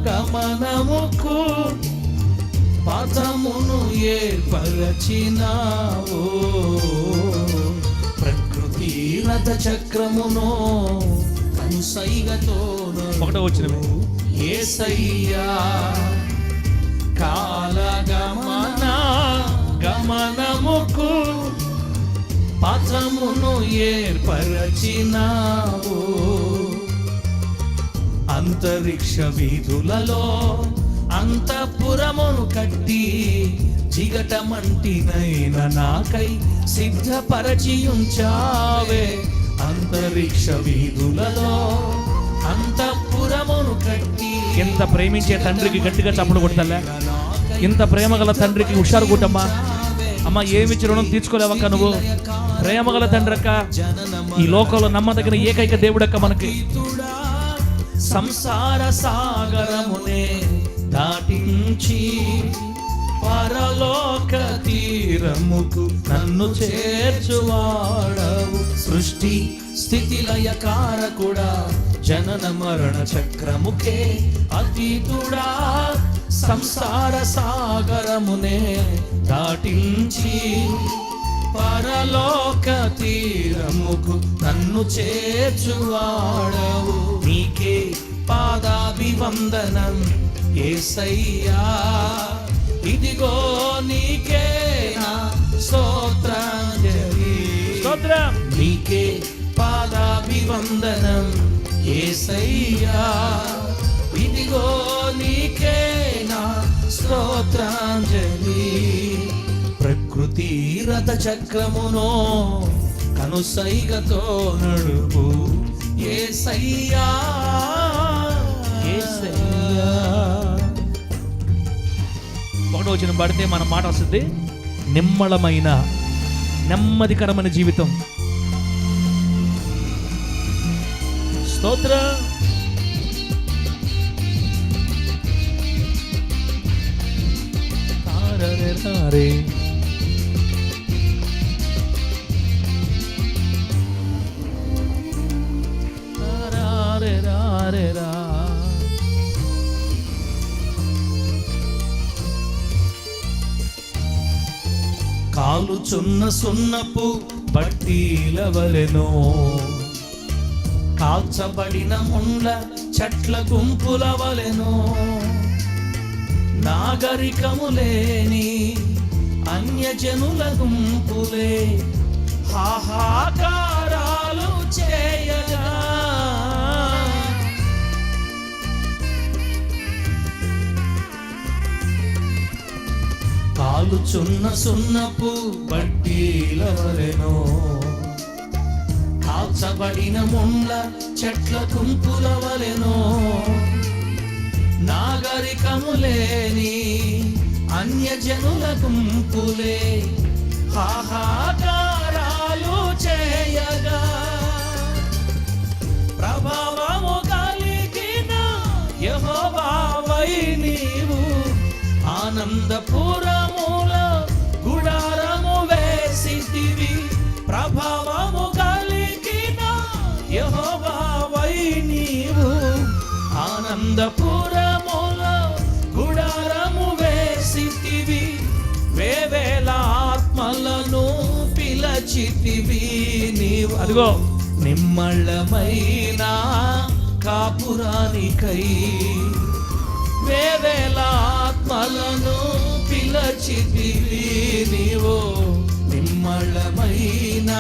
గమనముకు పథమును ఏర్పరచినావు. ప్రకృతి రథచక్రమును కనుసైగతో ఒకటో వచ్చిన యేసయ్యా. గమనముకు పథమును ఏర్పరచినావు. అంతరిక్ష వీధులలో అంతఃపురమును కట్టి చిగటమంటినైన నాకై సిద్ధపరచి ఉంచావే. అంతరిక్ష వీధులలో అంతఃపురమును కట్టి. ఎంత ప్రేమించే తండ్రికి గట్టిగా చప్పుడు కొట్టలే, ఇంత ప్రేమ గల తండ్రికి హుషారు కొట్టమ్మా. అమ్మ, ఏమిచ్చి రుణం తీర్చుకోలేవక్క నువ్వు. ప్రేమ గల తండ్రి అక్క, ఈ లోకంలో నమ్మదగిన ఏకైక దేవుడక్క మనకి. సంసార సాగరమునే దాటించి పరలోక తీరముకు నన్ను చేర్చువాడవు. సృష్టి స్థితి లయకారకుడా, జనన మరణ చక్రముకే అతీతుడా. సంసార సాగరమునే దాటించి పరలోక తీరముకు నన్ను చేర్చువాడవు. నీకే పాదాభివందనం యేసయ్యా. ఇదిగో నీకే నా స్తోత్రాంజలి. స్తోత్రం. నీకే పాదాభివందనం యేసయ్యా, ఇదిగో నీకే నా స్తోత్రాంజలి. ప్రకృతి రథ చక్రమునో కనుసైగతో నడుపు యేసయ్యా, యేసయ్యా. ఒకటో వచనం పడితే మన మాట వస్తుంది, నిమ్మళమైన నెమ్మదికరమైన జీవితం. స్తోత్ర. తారరే కాలుచున్న సున్నపు పట్టీలవలెనో, కాల్చబడిన ముండ్ల చెట్ల గుంపులవలెనో, నాగరికము లేని అన్యజనుల గుంపులే హాహాకారాలు చేయగా, కాలుచున్న సున్నపు బట్టీలవలెనో, కాల్చబడిన ముండ్ల చెట్ల గుంపులవలెనో, నాగరికము లేని అన్యజనుల గుంపులే హాహాకారాలు చేయగా, ప్రభావము కలిగిన యెహోవావై నీవు ఆనందపురముల గుడారము వేసితివి. ప్రభావము కలిగిన యెహోవావై నీవు ఆనందపురముల గుడారము వేసితివి. వేవేల ఆత్మలను పిలచితివి నీవు. అదిగో నిమ్మళమైన కాపురానికై వేవేల ఆత్మలను పిలచితివి నీవు. నిమ్మళమైన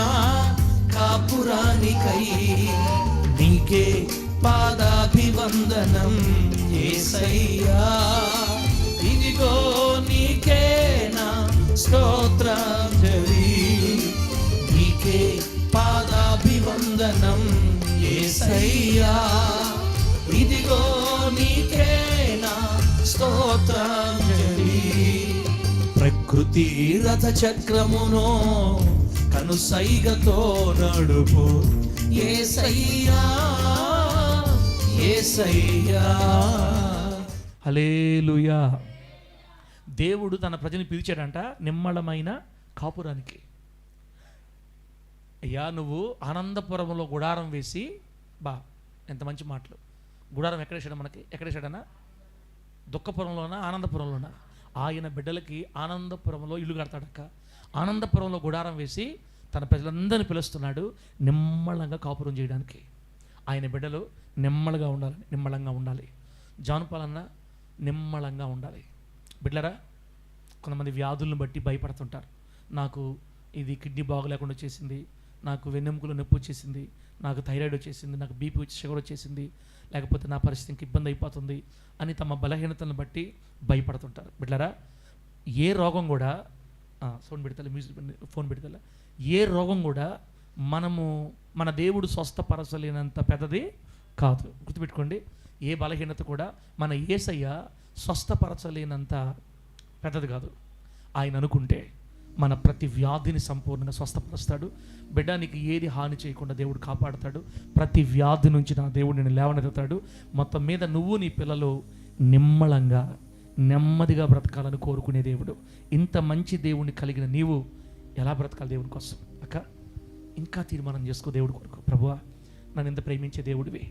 కాపురానికై నీకే పాదాభివందనం యేసయ్యా, ఇదిగో నీకే నా స్తోత్రాంజలి. నీకే పాదాభివందనం యేసయ్యా, ఇదిగో నీకే నా స్తోత్రాంజలి. ప్రకృతి రథ చక్రమునో కనుసైగతో నడుపు యేసయ్యా, యేసయ్యా. హల్లెలూయా. దేవుడు తన ప్రజని పిలిచాడంట నిమ్మళమైన కాపురానికి. అయ్యా నువ్వు ఆనందపురంలో గుడారం వేసి, బా ఎంత మంచి మాటలు. గుడారం ఎక్కడేసాడు మనకి? ఎక్కడేసాడన్నా? దుఃఖపురంలోనా ఆనందపురంలోనా? ఆయన బిడ్డలకి ఆనందపురంలో ఇల్లు కడతాడక్క. ఆనందపురంలో గుడారం వేసి తన ప్రజలందరినీ పిలుస్తున్నాడు నిమ్మళంగా కాపురం చేయడానికి. ఆయన బిడ్డలు నిమ్మళంగా ఉండాలి, నిమ్మళంగా ఉండాలి. జానుపాలన్న నిమ్మళంగా ఉండాలి. బిడ్డలరా, కొంతమంది వ్యాధులను బట్టి భయపడుతుంటారు. నాకు ఇది కిడ్నీ బాగలేకుండా వచ్చేసింది, నాకు వెన్నెముకలు నొప్పి వచ్చేసింది, నాకు థైరాయిడ్ వచ్చేసింది, నాకు బీపీ వచ్చి షుగర్ వచ్చేసింది, లేకపోతే నా పరిస్థితికి ఇబ్బంది అయిపోతుంది అని తమ బలహీనతలను బట్టి భయపడుతుంటారు. బిడ్డలరా, ఏ రోగం కూడా సౌండ్ పెడతా, మ్యూజిక్ ఫోన్ పెడతా, ఏ రోగం కూడా మన దేవుడు స్వస్థపరచలేనంత పెద్దది కాదు. గుర్తుపెట్టుకోండి, ఏ బలహీనత కూడా మన యేసయ్య స్వస్థపరచలేనంత పెద్దది కాదు. ఆయన అనుకుంటే మన ప్రతి వ్యాధిని సంపూర్ణంగా స్వస్థపరుస్తాడు. బిడ్డానికి ఏది హాని చేయకుండా దేవుడు కాపాడుతాడు. ప్రతి వ్యాధి నుంచి నా దేవుడు నేను లేవనెత్తుతాడు. మొత్తం మీద నువ్వు నీ పిల్లలు నిమ్మళంగా నెమ్మదిగా బ్రతకాలని కోరుకునే దేవుడు. ఇంత మంచి దేవుడిని కలిగిన నీవు ఎలా బ్రతకాలి దేవుని కోసం? అక్క ఇంకా తీర్మానం చేసుకో దేవుడి కొరకు. ప్రభువా, నన్ను ఇంత ప్రేమించే దేవుడివి,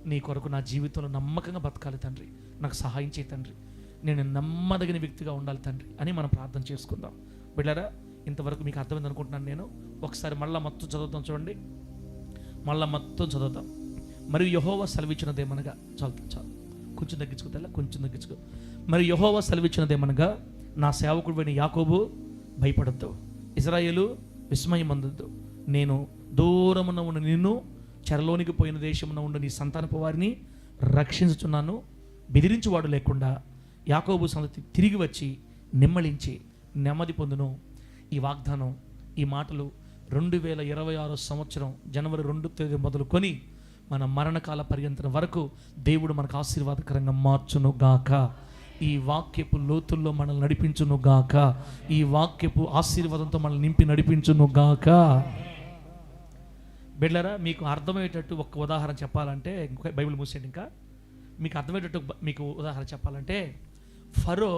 నీ కొరకు నా జీవితంలో నమ్మకంగా బ్రతకాలి తండ్రి, నాకు సహాయం చేయి తండ్రి, నేను నమ్మదగిన వ్యక్తిగా ఉండాలి తండ్రి అని మనం ప్రార్థన చేసుకుందాం. బిడ్డరా, ఇంతవరకు మీకు అర్థమైంది అనుకుంటున్నాను నేను. ఒకసారి మళ్ళీ మొత్తం చదువుతాం, చూడండి, మళ్ళీ మొత్తం చదువుతాం. మరియు యెహోవా సెలవిచ్చినదేమనగా, చాలు కొంచెం తగ్గించుకో, కొంచెం తగ్గించుకో. మరి యెహోవా సెలవిచ్చినదేమనగా, నా సేవకుడైన యాకోబు భయపడద్దు, ఇజ్రాయేలు విస్మయమందొద్దు, నేను దూరమున ఉన్న నిన్ను, చెరలోనికి పోయిన దేశమున ఉన్న నీ సంతానపు వారిని రక్షించుచున్నాను. బెదిరించువాడు లేకుండా యాకోబు సంతతి తిరిగి వచ్చి నిమ్మళించి నెమ్మది పొందును. ఈ వాగ్దానం, ఈ మాటలు 2026 సంవత్సరం జనవరి 2వ తేదీ మొదలుకొని మన మరణకాల పర్యంతరం వరకు దేవుడు మనకు ఆశీర్వాదకరంగా మార్చును గాక. ఈ వాక్యపు లోతుల్లో మనల్ని నడిపించును గాక. ఈ వాక్యపు ఆశీర్వాదంతో మనల్ని నింపి నడిపించును గాక. బిడ్డలారా, మీకు అర్థమయ్యేటట్టు ఒక ఉదాహరణ చెప్పాలంటే, బైబిల్ మూసేయండి, ఇంకా మీకు అర్థమయ్యేటట్టు మీకు ఉదాహరణ చెప్పాలంటే, ఫరో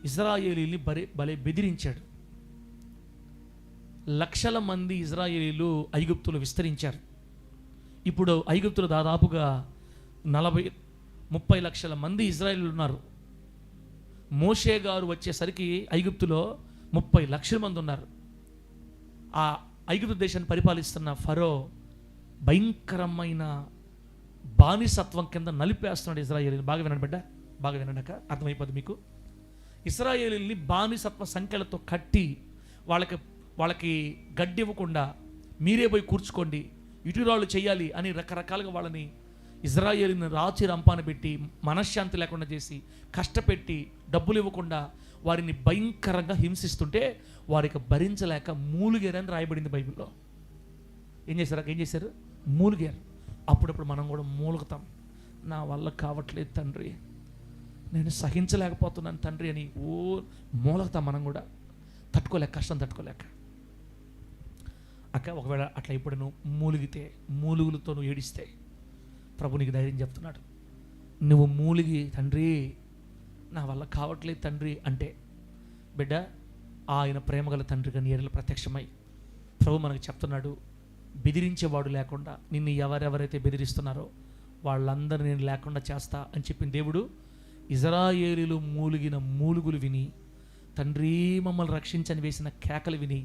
ఇజ్రాయేలీని భలే బెదిరించాడు. లక్షల మంది ఇజ్రాయేలీలు ఐగుప్తులు విస్తరించారు. ఇప్పుడు ఐగుప్తులు దాదాపుగా 30 లక్షల మంది ఇజ్రాయేలీలు ఉన్నారు. మోషే గారు వచ్చేసరికి ఐగుప్తులో 30 లక్షల మంది ఉన్నారు. ఆ ఐగుప్తు దేశాన్ని పరిపాలిస్తున్న ఫరో భయంకరమైన బానిసత్వం కింద నలిపేస్తున్నాడు ఇజ్రాయేలీని. బాగా వినండి బిడ్డ, బాగా వినడాక అర్థమైపోద్ది మీకు. ఇశ్రాయేలీల్ని బానిసత్వ సంఖ్యలతో కట్టి వాళ్ళకి గడ్డి ఇవ్వకుండా మీరే పోయి కూర్చుకోండి, ఇటురాళ్ళు చేయాలి అని రకరకాలుగా వాళ్ళని ఇజ్రాయేలీని రాచి రంపాన పెట్టి మనశ్శాంతి లేకుండా చేసి కష్టపెట్టి డబ్బులు ఇవ్వకుండా వారిని భయంకరంగా హింసిస్తుంటే వారికి భరించలేక మూలుగేరని రాయబడింది బైబిల్లో. ఏం చేశారు? మూలుగేరు. అప్పుడప్పుడు మనం కూడా మూలుగుతాం. నా వల్ల కావట్లేదు తండ్రి, నేను సహించలేకపోతున్నాను తండ్రి అని మూలుగుతాం మనం కూడా, తట్టుకోలేక, కష్టం తట్టుకోలేక. అక్క, ఒకవేళ అట్లా ఇప్పుడు నువ్వు మూలిగితే, మూలుగులతో నువ్వు ఏడిస్తే, ప్రభు నీకు ధైర్యం చెప్తున్నాడు. నువ్వు మూలిగి తండ్రి నా వల్ల కావట్లేదు తండ్రి అంటే, బిడ్డ, ఆయన ప్రేమగల తండ్రిగా నీ ఎడల ప్రత్యక్షమై ప్రభు మనకు చెప్తున్నాడు, బెదిరించేవాడు లేకుండా నిన్ను ఎవరెవరైతే బెదిరిస్తున్నారో వాళ్ళందరూ నేను లేకుండా చేస్తా అని చెప్పిన దేవుడు ఇజ్రాయేలీలు మూలిగిన మూలుగులు విని, తండ్రి మమ్మల్ని రక్షించని వేసిన కేకలు విని,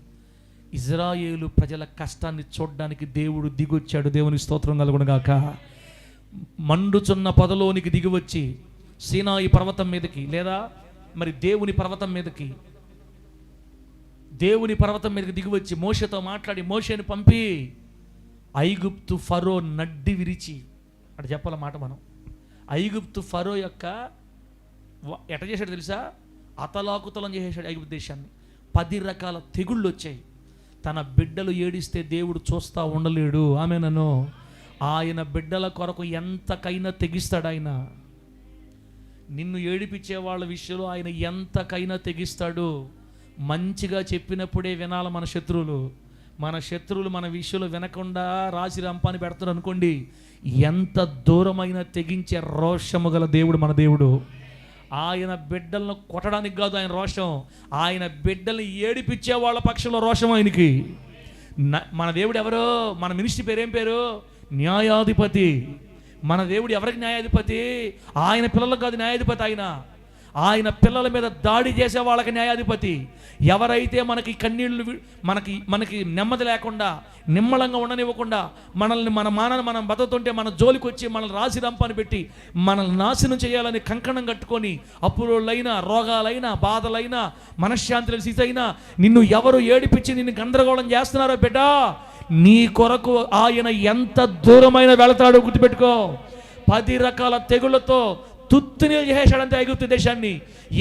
ఇజ్రాయేలు ప్రజల కష్టాన్ని చూడడానికి దేవుడు దిగొచ్చాడు. దేవుని స్తోత్రం కలుగునుగాక. మండుచున్న పొదలోనికి దిగివచ్చి సీనాయి పర్వతం మీదకి, లేదా మరి దేవుని పర్వతం మీదకి దిగివచ్చి మోషేతో మాట్లాడి మోషేని పంపి ఐగుప్తు ఫరో నడ్డి విరిచి, అటు చెప్పాల మాట మనం, ఐగుప్తు ఫరో యొక్క ఎట చేశాడు తెలుసా? అతలాకుతలం చేసేసాడు ఐగుప్తు దేశాన్ని. 10 రకాల తెగుళ్ళు వచ్చాయి. తన బిడ్డలు ఏడిస్తే దేవుడు చూస్తూ ఉండలేడు. ఆమెనను ఆయన బిడ్డల కొరకు ఎంతకైనా తెగిస్తాడు. ఆయన నిన్ను ఏడిపించే వాళ్ళ విషయంలో ఆయన ఎంతకైనా తెగిస్తాడు. మంచిగా చెప్పినప్పుడే వినాలి మన శత్రువులు. మన శత్రువులు మన విషయంలో వినకుండా రాసి రంపాన్ని పెడతారు అనుకోండి, ఎంత దూరమైనా తెగించే రోషము గల దేవుడు మన దేవుడు. ఆయన బిడ్డలను కొట్టడానికి కాదు ఆయన రోషం, ఆయన బిడ్డల్ని ఏడిపించే వాళ్ళ పక్షంలో రోషం ఆయనకి. మన దేవుడు ఎవరో? మన మినిస్ట్రీ పేరేం పేరు? న్యాయాధిపతి. మన దేవుడు ఎవరికి న్యాయాధిపతి? ఆయన పిల్లలకు కాదు న్యాయాధిపతి. ఆయన పిల్లల మీద దాడి చేసే వాళ్ళకి న్యాయాధిపతి. ఎవరైతే మనకి కన్నీళ్లు, మనకి నెమ్మది లేకుండా, నిమ్మలంగా ఉండనివ్వకుండా, మనం బతుకుతుంటే మన జోలికి వచ్చి మనల్ని రాసి రంపాన్ని పెట్టి మనల్ని నాశనం చేయాలని కంకణం కట్టుకొని, అప్పులైనా, రోగాలైనా, బాధలైనా, మనశ్శాంతి స్థితైనా నిన్ను ఎవరు ఏడిపించి నిన్ను గందరగోళం చేస్తున్నారో బిడ్డ, నీ కొరకు ఆయన ఎంత దూరమైన వెళతాడో గుర్తుపెట్టుకో. 10 రకాల తెగుళ్లతో తుత్తుని చేశాడంతే ఐగుప్తు దేశాన్ని.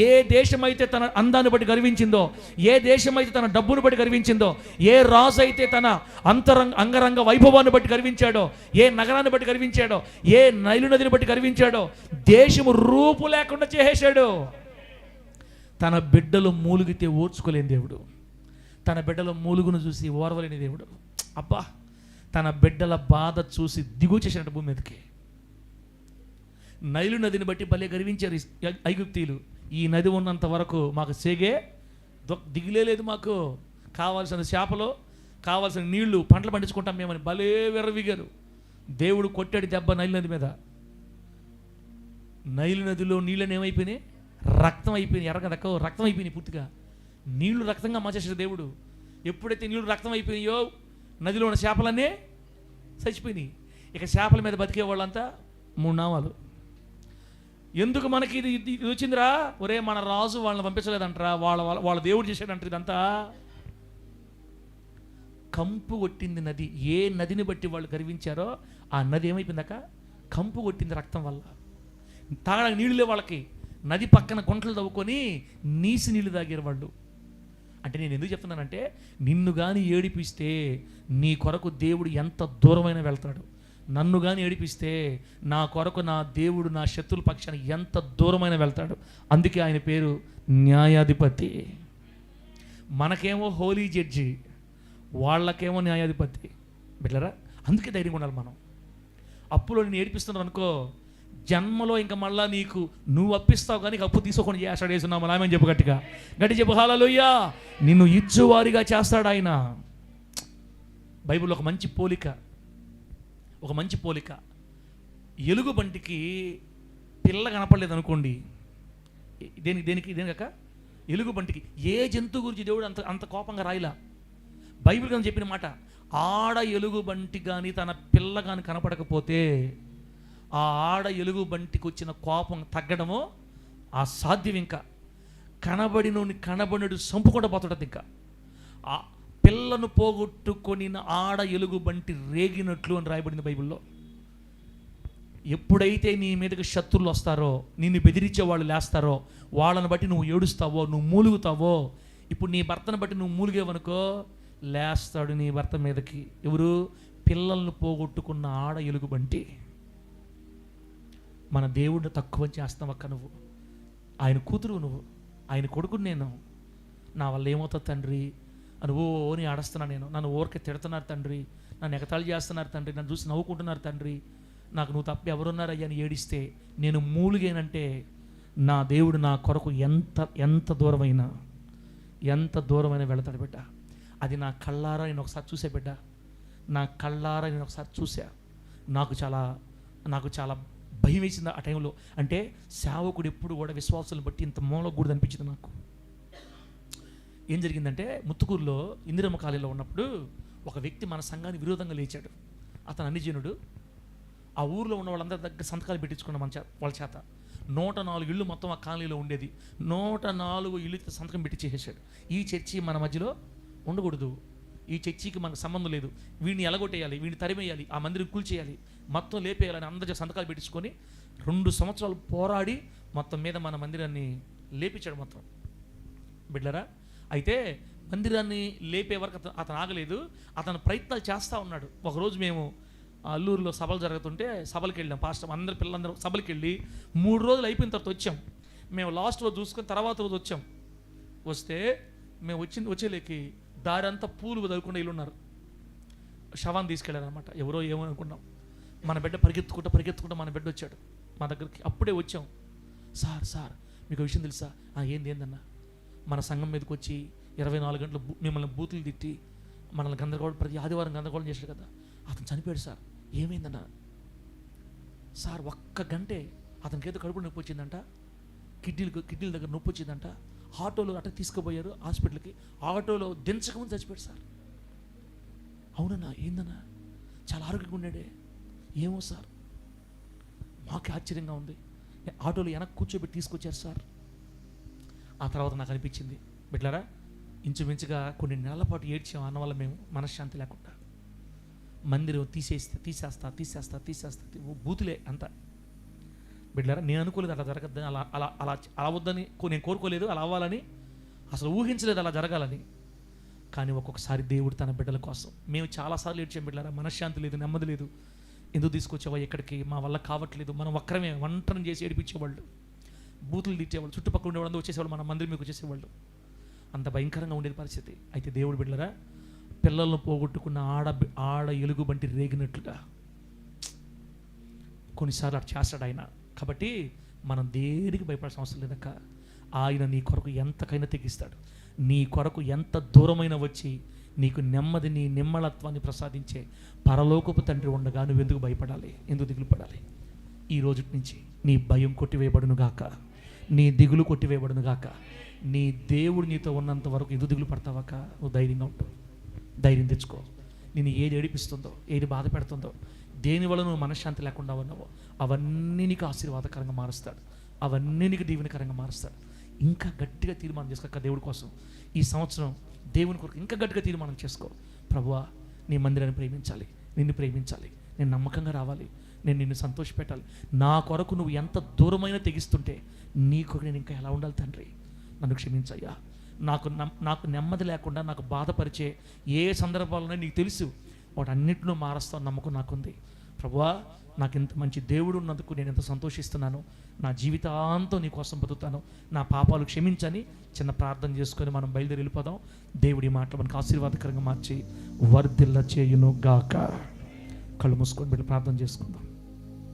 ఏ దేశమైతే తన అందాన్ని బట్టి గర్వించిందో, ఏ దేశమైతే తన డబ్బును బట్టి గర్వించిందో, ఏ రాజు అయితే తన అంగరంగ వైభవాన్ని బట్టి గర్వించాడో, ఏ నగరాన్ని బట్టి గర్వించాడో, ఏ నైలు నదిని బట్టి గర్వించాడో, దేశము రూపు లేకుండా చేసేశాడు. తన బిడ్డలు మూలుగితే ఓర్చుకోలేని దేవుడు, తన బిడ్డల మూలుగును చూసి ఓర్వలేని దేవుడు. అబ్బా, తన బిడ్డల బాధ చూసి దిగుచేసినట్టు భూమి మీదకి. నైలు నదిని బట్టి భలే గర్వించారు ఐగుప్తీయులు. ఈ నది ఉన్నంత వరకు మాకు సేగే దిగులే లేదు, మాకు కావాల్సిన చేపలు, కావాల్సిన నీళ్లు, పంటలు పండించుకుంటాం మేమని భలే విర్రవీగారు. దేవుడు కొట్టాడు దెబ్బ నైలు నది మీద. నైలు నదిలో నీళ్ళని ఏమైపోయినాయి? రక్తం అయిపోయినాయి. ఎర్రగదక్క రక్తం అయిపోయినాయి పూర్తిగా. నీళ్లు రక్తంగా మార్చేసాడు దేవుడు. ఎప్పుడైతే నీళ్లు రక్తం అయిపోయినాయో నదిలో ఉన్న చేపలన్నీ చచ్చిపోయినాయి. ఇక చేపల మీద బతికే వాళ్ళంతా 3 నావాలు. ఎందుకు మనకి ఇది వచ్చిందిరా? ఒరే, మన రాజు వాళ్ళని పంపించలేదంటరా, వాళ్ళ దేవుడు చేశాడంటారు. ఇదంతా కంపు కొట్టింది నది. ఏ నదిని బట్టి వాళ్ళు గర్వించారో ఆ నది ఏమైపోయిందాక కంపు కొట్టింది రక్తం వల్ల. తాగడానికి నీళ్ళు లేవు వాళ్ళకి. నది పక్కన గుంటలు తవ్వుకొని నీసి నీళ్ళు తాగారు వాళ్ళు. అంటే నేను ఎందుకు చెప్తున్నానంటే, నిన్ను కానీ ఏడిపిస్తే నీ కొరకు దేవుడు ఎంత దూరమైన వెళ్తాడు. నన్ను కానీ ఏడిపిస్తే నా కొరకు నా దేవుడు నా శత్రువుల పక్షాన ఎంత దూరమైన వెళ్తాడు. అందుకే ఆయన పేరు న్యాయాధిపతి. మనకేమో హోలీ జడ్జి, వాళ్ళకేమో న్యాయాధిపతి. బిడ్డలారా, అందుకే ధైర్యంగా ఉండాలి మనం. అప్పులో నేను ఏడిపిస్తున్నాను అనుకో, జన్మలో ఇంకా మళ్ళా నువ్వు అప్పిస్తావు కానీ అప్పు తీసుకోకుండా చేస్తాడు. వేస్తున్నాము ఆమె చెప్పు, గట్టిగా గట్టి చెప్పు హల్లెలూయా. నిన్ను ఇచ్చువారిగా చేస్తాడు ఆయన. బైబిల్లో ఒక మంచి పోలిక, ఎలుగుబంటికి పిల్ల కనపడలేదు అనుకోండి. దేనికక్క ఎలుగుబంటికి ఏ జంతువు గురించి దేవుడు అంత కోపంగా రాయిలా. బైబిల్ కానీ చెప్పిన మాట, ఆడ ఎలుగుబంటి కానీ తన పిల్ల కానీ కనపడకపోతే ఆ ఆడ ఎలుగుబంటికి వచ్చిన కోపం తగ్గడమో అసాధ్యం. ఇంకా కనబడినడు సంపుకుండా పోతుంటుంది. ఇంకా ఆ పిల్లను పోగొట్టుకొని ఆడ ఎలుగుబంటి రేగినట్లు అని రాయబడింది బైబిల్లో. ఎప్పుడైతే నీ మీదకి శత్రువులు వస్తారో, నిన్ను బెదిరించే వాళ్ళు లేస్తారో, వాళ్ళని బట్టి నువ్వు ఏడుస్తావో, నువ్వు మూలుగుతావో. ఇప్పుడు నీ భర్తను బట్టి నువ్వు మూలిగేవనుకో, లేస్తాడు నీ భర్త మీదకి. ఎవరు? పిల్లలను పోగొట్టుకున్న ఆడ ఎలుగుబంటి. మన దేవుడిని తక్కువ చేస్తావక్క నువ్వు. ఆయన కూతురు నువ్వు, ఆయన కొడుకుని నేను. నా వల్ల ఏమవుతుంది తండ్రి అని ఓని ఆడస్తున్నా నేను. నన్ను ఊరికే తిడుతున్నారు తండ్రి, నన్ను ఎగతాళి చేస్తున్నారు తండ్రి, నన్ను చూసి నవ్వుకుంటున్నారు తండ్రి, నాకు నువ్వు తప్ప ఎవరున్నారయ్యా అని ఏడిస్తే నేను మూలిగేనంటే నా దేవుడు నా కొరకు ఎంత దూరమైన వెళతాడు బిడ్డ. అది నా కళ్ళారా నేను ఒకసారి చూసే బిడ్డ. నా కళ్ళారా నేను ఒకసారి చూసా. నాకు చాలా భయం వేసింది ఆ టైంలో. అంటే సేవకుడు ఎప్పుడు కూడా విశ్వాసాలను బట్టి ఇంత మూలకూడదు అనిపించింది నాకు. ఏం జరిగిందంటే, ముత్తుకూరులో ఇందిరమ్మ కాలేజీలో ఉన్నప్పుడు ఒక వ్యక్తి మన సంఘానికి విరోధంగా లేచాడు. అతను అన్యజనుడు. ఆ ఊరిలో ఉన్న వాళ్ళందరి దగ్గర సంతకాలు పెట్టించుకున్న వాళ్ళ చేత 104 ఇళ్ళు మొత్తం ఆ కాలనీలో ఉండేది. 104 ఇళ్ళు సంతకం పెట్టి చేసేసాడు. ఈ చర్చి మన మధ్యలో ఉండకూడదు, ఈ చర్చికి మనకు సంబంధం లేదు, వీడిని ఎలగొట్టేయాలి, వీడిని తరిమేయాలి, ఆ మందిరం కూల్చేయాలి, మొత్తం లేపేయాలని అందరి సంతకాలు పెట్టించుకొని 2 సంవత్సరాలు పోరాడి మొత్తం మీద మన మందిరాన్ని లేపించాడు మొత్తం. బిడ్డలారా, అయితే మందిరాన్ని లేపే వరకు అతను ఆగలేదు. అతను ప్రయత్నాలు చేస్తూ ఉన్నాడు. ఒకరోజు మేము అల్లూరులో సభలు జరుగుతుంటే సభలకు వెళ్ళాం. పాస్టర్ అందరు పిల్లలందరూ సభలకు వెళ్ళి 3 రోజులు అయిపోయిన తర్వాత వచ్చాం. మేము లాస్ట్ రోజు చూసుకొని తర్వాత రోజు వచ్చాం. వస్తే మేము వచ్చేలేకి దారి అంతా పూలు చదువుకుండా ఇల్లు ఉన్నారు. శవాన్ని తీసుకెళ్ళారనమాట. ఎవరో ఏమో అనుకున్నాం. మన బిడ్డ పరిగెత్తుకుంటా మన బిడ్డ వచ్చాడు మా దగ్గరికి. అప్పుడే వచ్చాం. సార్ మీకు విషయం తెలుసా? ఏందన్నా, మన సంఘం మీదకి వచ్చి 24 గంటలు మిమ్మల్ని బూతులు తిట్టి మనల్ని గందరగోళం, ప్రతి ఆదివారం గందరగోళం చేశాడు కదా, అతను చనిపోయాడు సార్. ఏమైందన్నా? సార్ 1 గంటే అతనికి ఏదో కడుపు నొప్పి వచ్చిందంట, కిడ్నీల దగ్గర నొప్పి వచ్చిందంట. ఆటోలో అట్ట తీసుకుపోయారు హాస్పిటల్కి. ఆటోలో దించకముందు చచ్చిపోయాడు సార్. అవునన్నా? ఏందన్నా? చాలా ఆరోగ్యంగా ఉన్నాడే. ఏమో సార్, మాకే ఆశ్చర్యంగా ఉంది. ఆటోలో వెనక్కి కూర్చోబెట్టి తీసుకొచ్చారు సార్. ఆ తర్వాత నాకు అనిపించింది, బిడ్డలారా, ఇంచుమించుగా కొన్ని నెలల పాటు ఏడ్చాం అన్న వల్ల మేము మనశ్శాంతి లేకుండా. మందిరం తీసేస్తా బూతులే అంతా. బిడ్డలారా, నేను అనుకోలేదు అలా జరగద్దని, అలా వద్దని నేను కోరుకోలేదు, అలా అవ్వాలని అసలు ఊహించలేదు అలా జరగాలని. కానీ ఒక్కొక్కసారి దేవుడు తన బిడ్డల కోసం, మేము చాలాసార్లు ఏడ్చాం బిడ్డలారా, మనశ్శాంతి లేదు, నెమ్మది లేదు. ఎందుకు తీసుకొచ్చావా ఎక్కడికి, మా వల్ల కావట్లేదు, మనం ఒక్కరమే వంటను చేసి ఏడిపించేవాళ్ళు, బూతులు తిట్టేవాళ్ళు, చుట్టుపక్కల ఉండేవాళ్ళు వచ్చేసేవాళ్ళు, మన మందిరం మీకు వచ్చేసేవాళ్ళు. అంత భయంకరంగా ఉండేది పరిస్థితి. అయితే దేవుడు బిడ్డలారా, పిల్లలను పోగొట్టుకున్న ఆడ ఎలుగుబంటి రేగినట్లుగా కొన్నిసార్లు అటు చేస్తాడు ఆయన. కాబట్టి మనం దేనికి భయపడాల్సిన అవసరం లేదక్క. ఆయన నీ కొరకు ఎంతకైనా తెగిస్తాడు. నీ కొరకు ఎంత దూరమైన వచ్చి నీకు నెమ్మదిని, నిమ్మళత్వాన్ని ప్రసాదించే పరలోకపు తండ్రి ఉండగా నువ్వెందుకు భయపడాలి, ఎందుకు దిగులు పడాలి? ఈ రోజు నుంచి నీ భయం కొట్టివేయబడును గాక, నీ దిగులు కొట్టివేయబడును గాక. నీ దేవుడు నీతో ఉన్నంత వరకు ఎందుకు దిగులు పడతావాక? నువ్వు ధైర్యంగా ఉంటావు. ధైర్యం తెచ్చుకో. నేను ఏది ఏడిపిస్తుందో, ఏది బాధ పెడుతుందో, దేనివల్ల నువ్వు మనశ్శాంతి లేకుండా ఉన్నావో అవన్నీ నీకు ఆశీర్వాదకరంగా మారుస్తాడు. అవన్నీ నీకు దీవెనకరంగా మారుస్తాడు. ఇంకా గట్టిగా తీర్మానం చేసుకో దేవుడి కోసం. ఈ సంవత్సరం దేవుని కొరకు ఇంకా గట్టిగా తీర్మానం చేసుకో. ప్రభువా, నీ మందిరాన్ని ప్రేమించాలి, నిన్ను ప్రేమించాలి, నేను నమ్మకంగా రావాలి, నేను నిన్ను సంతోషపెట్టాలి. నా కొరకు నువ్వు ఎంత దూరమైనా తెగిస్తుంటే నీ కొరకు నేను ఇంకా ఎలా ఉండాలి తండ్రి, నన్ను క్షమించయ్యా. నాకు నెమ్మది లేకుండా నాకు బాధపరిచే ఏ సందర్భాలనే నీకు తెలుసు, వాటన్నిటిని మారుస్తావు నమ్మకం నాకుంది. ప్రభువా, నాకు ఇంత మంచి దేవుడు ఉన్నందుకు నేను ఎంత సంతోషిస్తున్నాను. నా జీవితాంతం నీ కోసం బతుకుతాను, నా పాపాలు క్షమించని చిన్న ప్రార్థన చేసుకొని మనం బయలుదేరి వెళ్ళిపోదాం. దేవుడి మాటలు మనకు ఆశీర్వాదకరంగా మార్చి వర్ధిల్ల చేయును గాక. కళ్ళు మూసుకొని పెట్టి ప్రార్థన చేసుకుందాం.